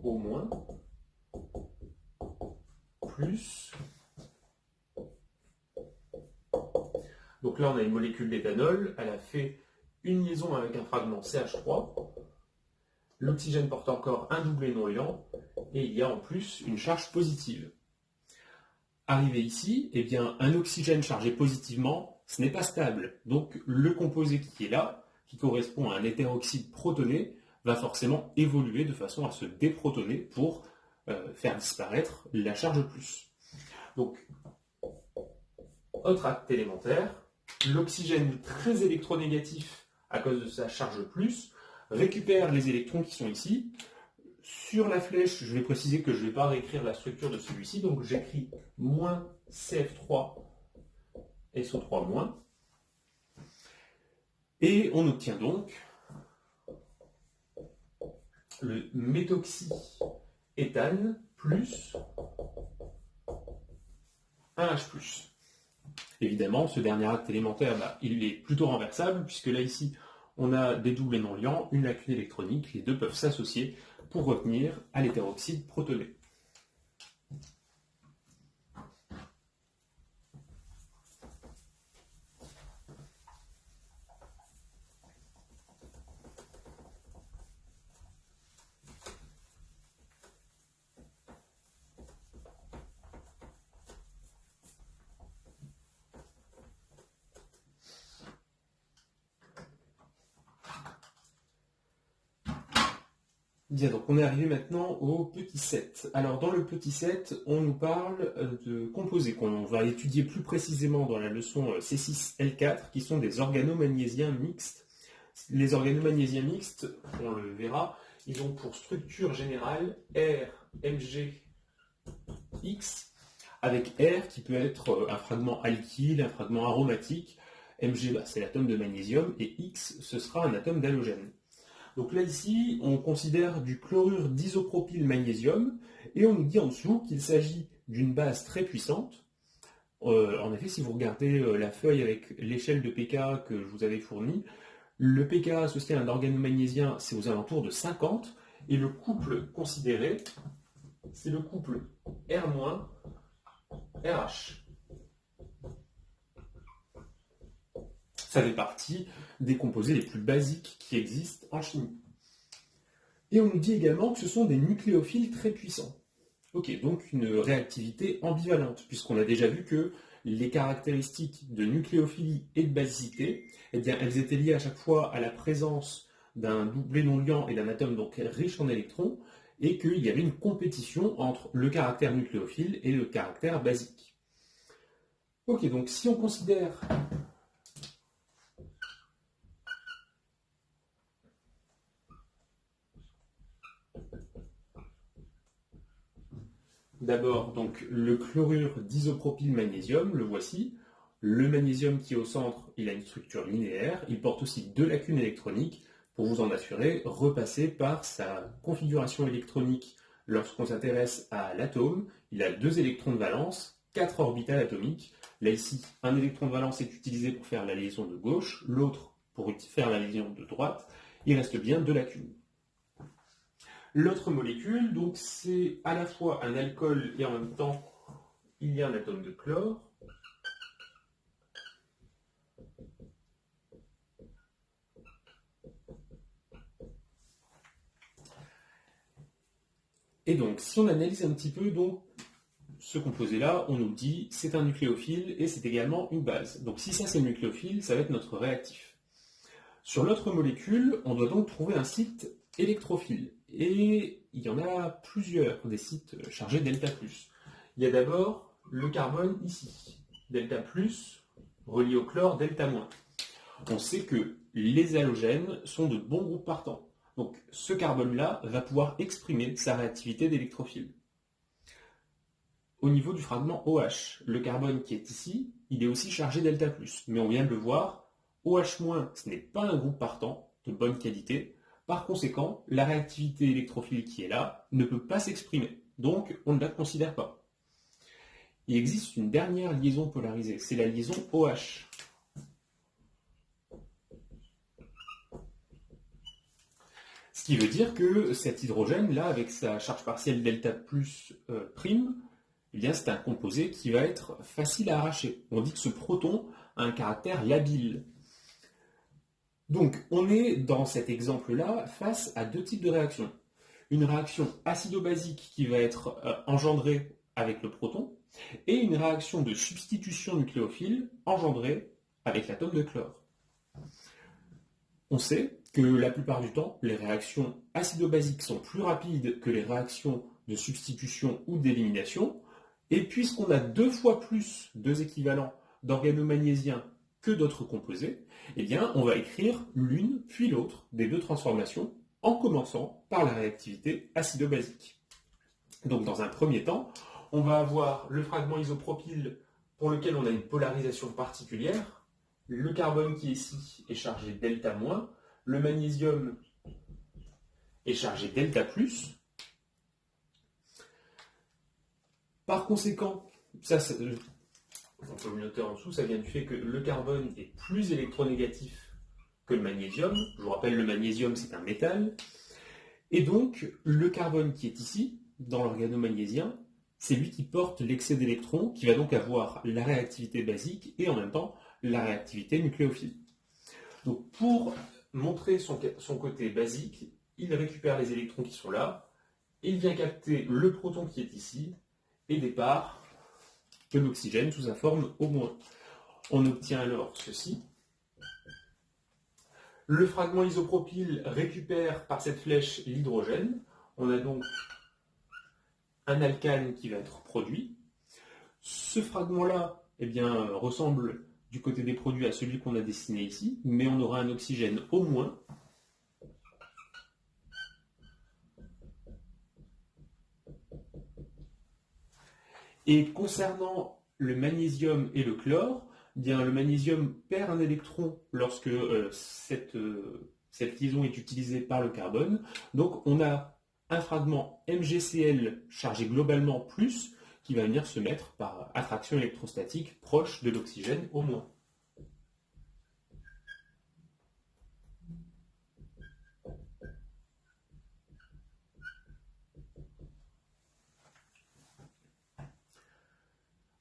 A: au moins, plus. Donc là, on a une molécule d'éthanol. Elle a fait une liaison avec un fragment CH3. L'oxygène porte encore un doublé non liant. Et il y a en plus une charge positive. Arrivé ici, eh bien, un oxygène chargé positivement, ce n'est pas stable. Donc le composé qui est là, qui correspond à un hétéroxyde protoné, va forcément évoluer de façon à se déprotoner pour faire disparaître la charge plus. Donc, autre acte élémentaire, l'oxygène très électronégatif à cause de sa charge plus récupère les électrons qui sont ici. Sur la flèche, je vais préciser que je ne vais pas réécrire la structure de celui-ci, donc j'écris moins CF3 SO3-. Et on obtient donc le méthoxyéthane plus un H+. Évidemment, ce dernier acte élémentaire, il est plutôt renversable, puisque là, ici, on a des doublés non liants, une lacune électronique, les deux peuvent s'associer pour revenir à l'hétéroxyde protoné. Bien, donc on est arrivé maintenant au petit 7. Alors dans le petit 7, on nous parle de composés qu'on va étudier plus précisément dans la leçon C6L4, qui sont des organomagnésiens mixtes. Les organomagnésiens mixtes, on le verra, ils ont pour structure générale R, Mg, X, avec R qui peut être un fragment alkyle, un fragment aromatique. Mg, c'est l'atome de magnésium, et X, ce sera un atome d'halogène. Donc là, ici, on considère du chlorure d'isopropyl magnésium, et on nous dit en dessous qu'il s'agit d'une base très puissante. En effet, si vous regardez la feuille avec l'échelle de pK que je vous avais fournie, le pK associé à un organomagnésien, c'est aux alentours de 50, et le couple considéré, c'est le couple R-RH. Ça fait partie des composés les plus basiques qui existent en chimie. Et on nous dit également que ce sont des nucléophiles très puissants. Ok, donc une réactivité ambivalente, puisqu'on a déjà vu que les caractéristiques de nucléophilie et de basicité, eh bien, elles étaient liées à chaque fois à la présence d'un doublé non liant et d'un atome donc riche en électrons, et qu'il y avait une compétition entre le caractère nucléophile et le caractère basique. Ok, donc si on considère d'abord donc le chlorure d'isopropyl magnésium, le voici. Le magnésium qui est au centre, il a une structure linéaire, il porte aussi deux lacunes électroniques. Pour vous en assurer, repassez par sa configuration électronique lorsqu'on s'intéresse à l'atome. Il a 2 électrons de valence, 4 orbitales atomiques. Là ici, un électron de valence est utilisé pour faire la liaison de gauche, l'autre pour faire la liaison de droite. Il reste bien 2 lacunes. L'autre molécule, donc, c'est à la fois un alcool et en même temps, il y a un atome de chlore. Et donc, si on analyse un petit peu donc, ce composé-là, on nous dit c'est un nucléophile et c'est également une base. Donc si ça c'est le nucléophile, ça va être notre réactif. Sur l'autre molécule, on doit donc trouver un site électrophile. Et il y en a plusieurs, des sites chargés delta+. Il y a d'abord le carbone ici, delta+, relié au chlore, delta-. On sait que les halogènes sont de bons groupes partants. Donc ce carbone-là va pouvoir exprimer sa réactivité d'électrophile. Au niveau du fragment OH, le carbone qui est ici, il est aussi chargé delta+. Mais on vient de le voir, OH-, ce n'est pas un groupe partant de bonne qualité. Par conséquent, la réactivité électrophile qui est là ne peut pas s'exprimer. Donc, on ne la considère pas. Il existe une dernière liaison polarisée, c'est la liaison OH. Ce qui veut dire que cet hydrogène-là, avec sa charge partielle delta plus prime, eh bien, c'est un composé qui va être facile à arracher. On dit que ce proton a un caractère labile. Donc, on est dans cet exemple-là face à 2 types de réactions. Une réaction acido-basique qui va être engendrée avec le proton, et une réaction de substitution nucléophile engendrée avec l'atome de chlore. On sait que la plupart du temps, les réactions acido-basiques sont plus rapides que les réactions de substitution ou d'élimination, et puisqu'on a 2 fois plus, 2 équivalents d'organomagnésiens que d'autres composés, eh bien, on va écrire l'une puis l'autre des 2 transformations en commençant par la réactivité acido-basique. Donc, dans un premier temps, on va avoir le fragment isopropyl pour lequel on a une polarisation particulière. Le carbone qui est ici est chargé delta-, le magnésium est chargé delta+. Par conséquent, ça, on peut le noter en dessous, ça vient du fait que le carbone est plus électronégatif que le magnésium. Je vous rappelle, le magnésium, c'est un métal. Et donc, le carbone qui est ici, dans l'organomagnésien, c'est lui qui porte l'excès d'électrons, qui va donc avoir la réactivité basique et en même temps la réactivité nucléophile. Donc, pour montrer son côté basique, il récupère les électrons qui sont là, il vient capter le proton qui est ici, et départ de l'oxygène sous sa forme O-. On obtient alors ceci. Le fragment isopropyl récupère par cette flèche l'hydrogène. On a donc un alcane qui va être produit. Ce fragment-là, eh bien, ressemble du côté des produits à celui qu'on a dessiné ici, mais on aura un oxygène au moins. Et concernant le magnésium et le chlore, eh bien, le magnésium perd un électron lorsque cette liaison est utilisée par le carbone. Donc on a un fragment MgCl chargé globalement plus qui va venir se mettre par attraction électrostatique proche de l'oxygène au moins.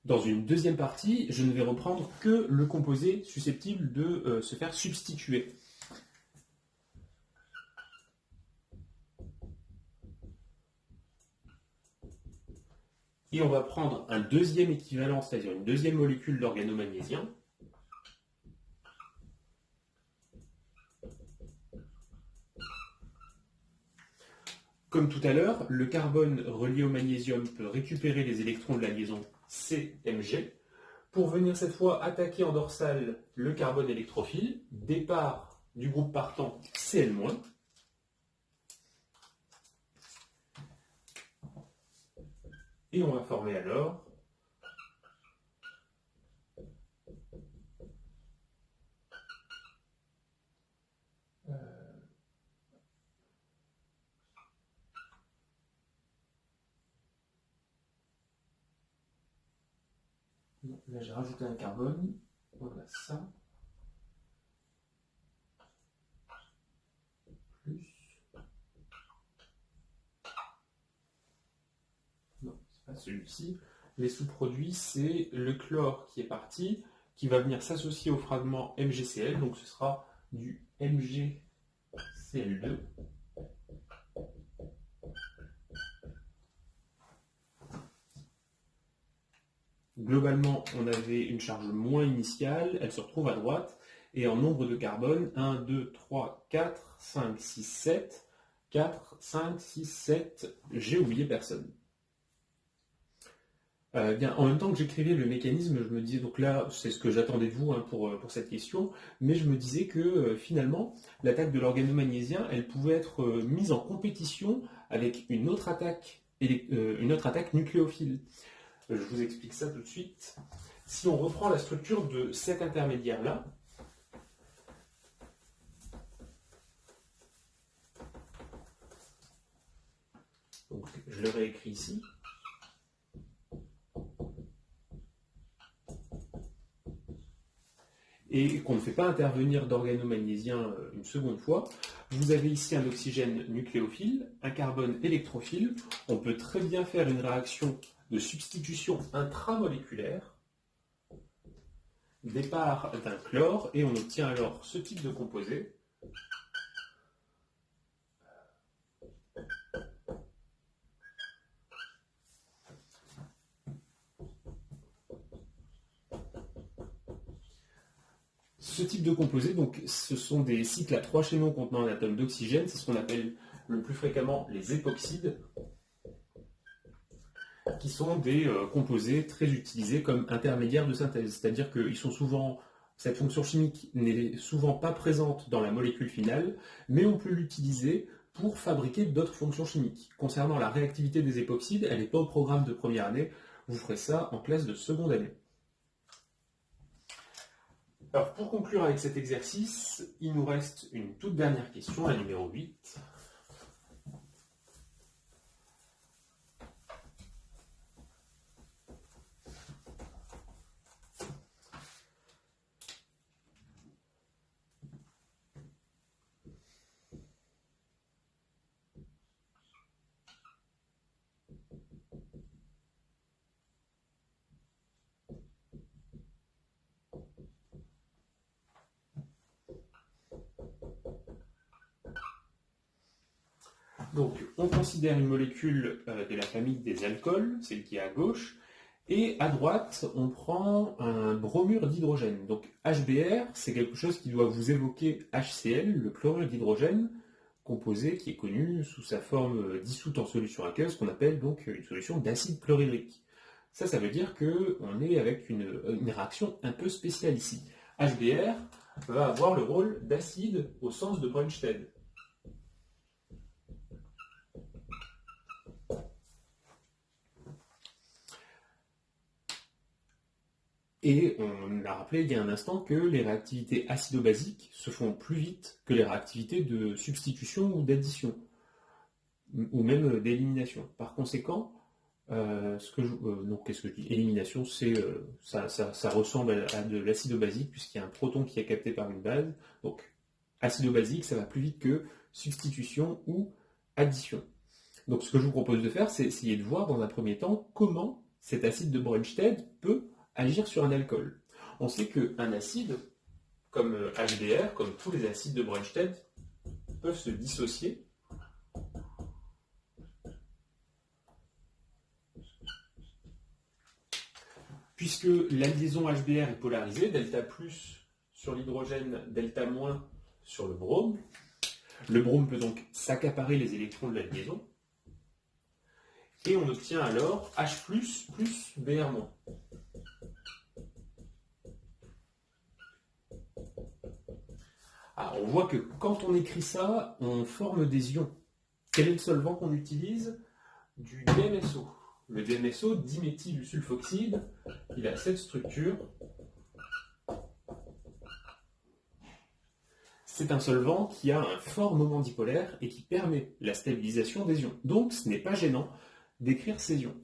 A: Dans une deuxième partie, je ne vais reprendre que le composé susceptible de se faire substituer. Et on va prendre un deuxième équivalent, c'est-à-dire une deuxième molécule d'organomagnésiens. Comme tout à l'heure, le carbone relié au magnésium peut récupérer les électrons de la liaison CMG pour venir cette fois attaquer en dorsale le carbone électrophile, départ du groupe partant Cl-. Et on va former alors là j'ai rajouté un carbone, voilà ça, plus, non c'est pas celui-ci, les sous-produits c'est le chlore qui est parti, qui va venir s'associer au fragment MgCl, donc ce sera du MgCl2. Globalement, on avait une charge moins initiale, elle se retrouve à droite, et en nombre de carbone, 1, 2, 3, 4, 5, 6, 7, 4, 5, 6, 7, j'ai oublié personne. Bien, en même temps que j'écrivais le mécanisme, je me disais, donc là, c'est ce que j'attendais de vous pour cette question, mais je me disais que finalement, l'attaque de l'organomagnésiens, elle pouvait être mise en compétition avec une autre attaque nucléophile. Je vous explique ça tout de suite. Si on reprend la structure de cet intermédiaire-là, donc je le réécris ici, et qu'on ne fait pas intervenir d'organomagnésiens une seconde fois, vous avez ici un oxygène nucléophile, un carbone électrophile. On peut très bien faire une réaction de substitution intramoléculaire, départ d'un chlore, et on obtient alors ce type de composé. Ce type de composé, donc, ce sont des cycles à 3 chaînons contenant un atome d'oxygène, c'est ce qu'on appelle le plus fréquemment les époxydes, qui sont des composés très utilisés comme intermédiaires de synthèse, c'est-à-dire que cette fonction chimique n'est souvent pas présente dans la molécule finale, mais on peut l'utiliser pour fabriquer d'autres fonctions chimiques. Concernant la réactivité des époxydes, elle n'est pas au programme de première année, vous ferez ça en classe de seconde année. Alors pour conclure avec cet exercice, il nous reste une toute dernière question, la numéro 8. Donc, on considère une molécule de la famille des alcools, celle qui est à gauche, Et à droite, on prend un bromure d'hydrogène. Donc HBr, c'est quelque chose qui doit vous évoquer HCl, le chlorure d'hydrogène, composé qui est connu sous sa forme dissoute en solution aqueuse, qu'on appelle donc une solution d'acide chlorhydrique. Ça veut dire qu'on est avec une réaction un peu spéciale ici. HBr va avoir le rôle d'acide au sens de Brønsted. Et on a rappelé il y a un instant que les réactivités acido-basiques se font plus vite que les réactivités de substitution ou d'addition, ou même d'élimination. Par conséquent, qu'est-ce que je dis? Élimination, ça ressemble à de l'acido-basique puisqu'il y a un proton qui est capté par une base. Donc, acido-basique, ça va plus vite que substitution ou addition. Donc, ce que je vous propose de faire, c'est essayer de voir dans un premier temps comment cet acide de Brønsted peut agir sur un alcool. On sait qu'un acide, comme HBr, comme tous les acides de Brønsted, peuvent se dissocier puisque la liaison HBr est polarisée, delta plus sur l'hydrogène, delta moins sur le brome. Le brome peut donc s'accaparer les électrons de la liaison. Et on obtient alors H plus Br-. Alors, on voit que quand on écrit ça, on forme des ions. Quel est le solvant qu'on utilise? Du DMSO. Le DMSO, diméthylsulfoxyde, il a cette structure. C'est un solvant qui a un fort moment dipolaire et qui permet la stabilisation des ions. Donc, ce n'est pas gênant d'écrire ces ions.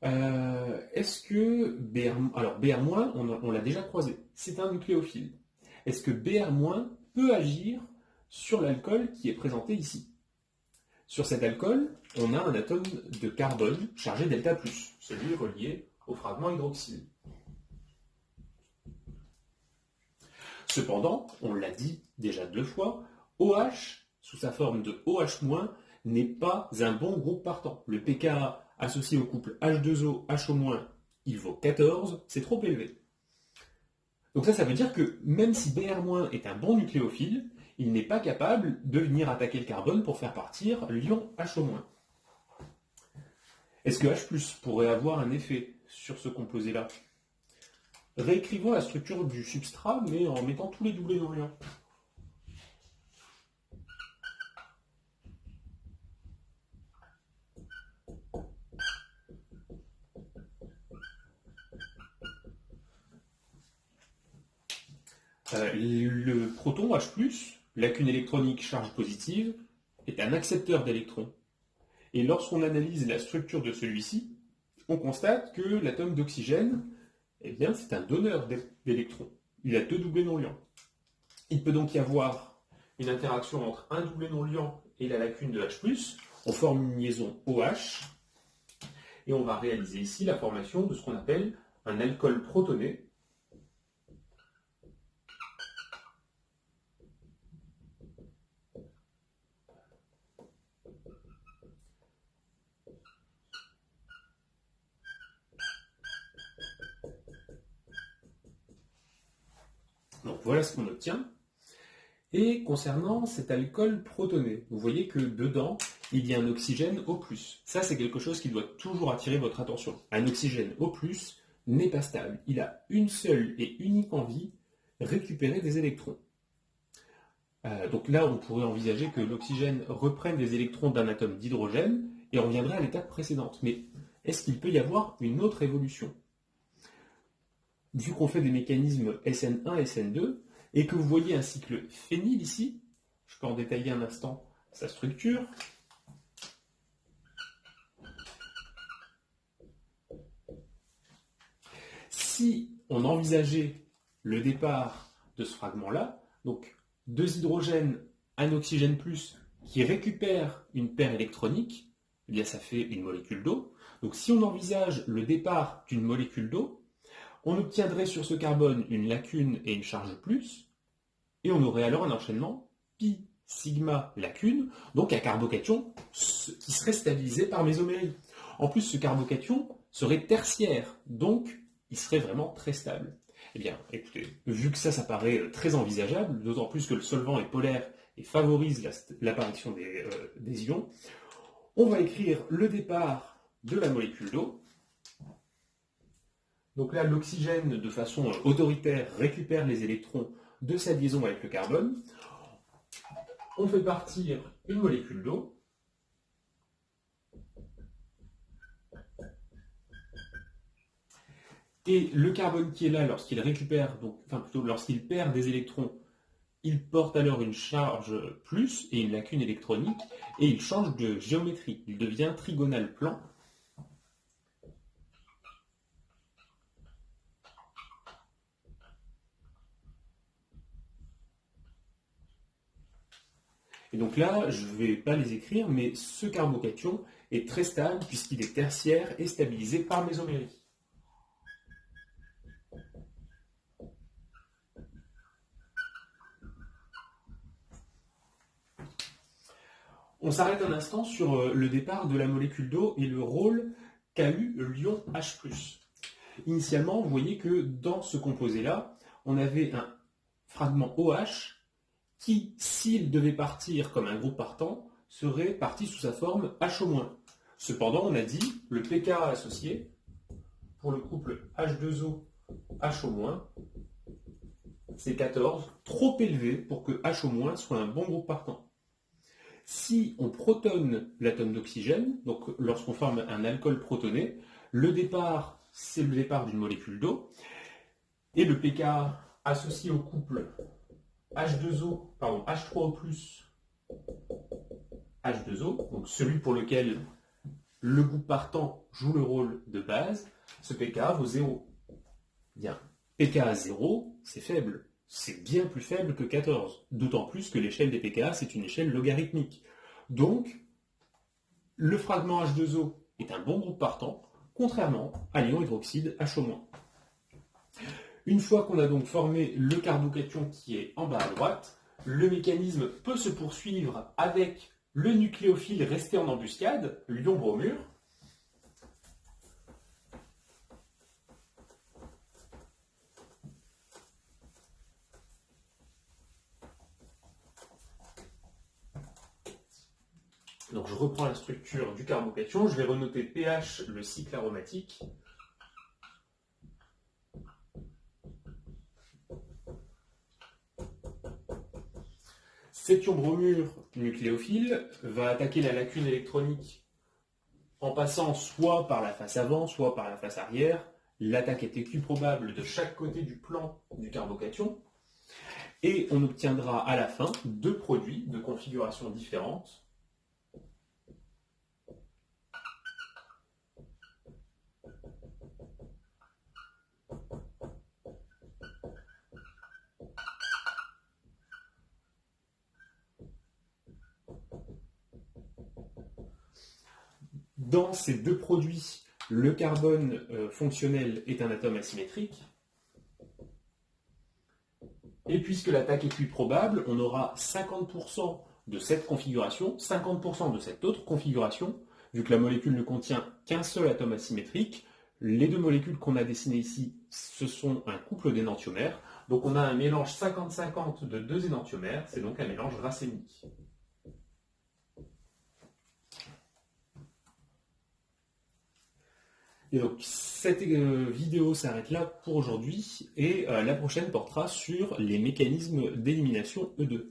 A: Est-ce que Br-, alors Br-, on l'a déjà croisé, c'est un nucléophile. Est-ce que Br- peut agir sur l'alcool qui est présenté ici? Sur cet alcool, on a un atome de carbone chargé delta+, celui relié au fragment hydroxyle. Cependant, on l'a dit déjà 2 fois, OH, sous sa forme de OH-, n'est pas un bon groupe partant. Le pKa associé au couple H2O, HO-, il vaut 14, c'est trop élevé. Donc ça veut dire que même si Br- est un bon nucléophile, il n'est pas capable de venir attaquer le carbone pour faire partir l'ion HO-. Est-ce que H+ pourrait avoir un effet sur ce composé-là? Réécrivons la structure du substrat, mais en mettant tous les doublés non-liants. Le proton H+, lacune électronique charge positive, est un accepteur d'électrons. Et lorsqu'on analyse la structure de celui-ci, on constate que l'atome d'oxygène, eh bien, c'est un donneur d'électrons. Il a 2 doublés non-liants. Il peut donc y avoir une interaction entre un doublé non-liant et la lacune de H+. On forme une liaison OH, et on va réaliser ici la formation de ce qu'on appelle un alcool protoné. Donc voilà ce qu'on obtient. Et concernant cet alcool protoné, vous voyez que dedans, il y a un oxygène O+. Ça, c'est quelque chose qui doit toujours attirer votre attention. Un oxygène O+, n'est pas stable. Il a une seule et unique envie, récupérer des électrons. Donc là, on pourrait envisager que l'oxygène reprenne des électrons d'un atome d'hydrogène et on reviendrait à l'étape précédente. Mais est-ce qu'il peut y avoir une autre évolution? Vu qu'on fait des mécanismes SN1, SN2, et que vous voyez un cycle phényl ici, je peux en détailler un instant sa structure. Si on envisageait le départ de ce fragment-là, donc 2 hydrogènes, un oxygène plus, qui récupère une paire électronique, eh bien ça fait une molécule d'eau. Donc si on envisage le départ d'une molécule d'eau, on obtiendrait sur ce carbone une lacune et une charge plus, et on aurait alors un enchaînement pi sigma lacune, donc un carbocation qui serait stabilisé par mésomérie. En plus, ce carbocation serait tertiaire, donc il serait vraiment très stable. Eh bien, écoutez, vu que ça paraît très envisageable, d'autant plus que le solvant est polaire et favorise l'apparition des ions, on va écrire le départ de la molécule d'eau. Donc là, l'oxygène, de façon autoritaire, récupère les électrons de sa liaison avec le carbone. On fait partir une molécule d'eau. Et le carbone qui est là, lorsqu'il récupère, plutôt lorsqu'il perd des électrons, il porte alors une charge plus et une lacune électronique, et il change de géométrie. Il devient trigonal plan. Et donc là, je ne vais pas les écrire, mais ce carbocation est très stable puisqu'il est tertiaire et stabilisé par mésomérie. On s'arrête un instant sur le départ de la molécule d'eau et le rôle qu'a eu l'ion H+. Initialement, vous voyez que dans ce composé-là, on avait un fragment OH qui, s'il devait partir comme un groupe partant, serait parti sous sa forme HO-. Cependant, on a dit le pK associé pour le couple H2O HO-, c'est 14, trop élevé pour que HO- soit un bon groupe partant. Si on protonne l'atome d'oxygène, donc lorsqu'on forme un alcool protoné, le départ, c'est le départ d'une molécule d'eau, et le pK associé au couple H3O+, H2O, donc celui pour lequel le groupe partant joue le rôle de base, ce pK vaut 0. Bien, pK à 0, c'est faible. C'est bien plus faible que 14. D'autant plus que l'échelle des pK, c'est une échelle logarithmique. Donc, le fragment H2O est un bon groupe partant, contrairement à l'ion hydroxyde HO-. Une fois qu'on a donc formé le carbocation qui est en bas à droite, le mécanisme peut se poursuivre avec le nucléophile resté en embuscade, l'ion bromure. Donc je reprends la structure du carbocation, je vais renoter pH, le cycle aromatique. Cet ion bromure nucléophile va attaquer la lacune électronique en passant soit par la face avant, soit par la face arrière. L'attaque est équiprobable de chaque côté du plan du carbocation. Et on obtiendra à la fin deux produits de configuration différentes. Dans ces deux produits, le carbone fonctionnel est un atome asymétrique. Et puisque l'attaque est plus probable, on aura 50% de cette configuration, 50% de cette autre configuration. Vu que la molécule ne contient qu'un seul atome asymétrique, les deux molécules qu'on a dessinées ici, ce sont un couple d'énantiomères. Donc on a un mélange 50-50 de deux énantiomères, c'est donc un mélange racémique. Et donc cette vidéo s'arrête là pour aujourd'hui et la prochaine portera sur les mécanismes d'élimination E2.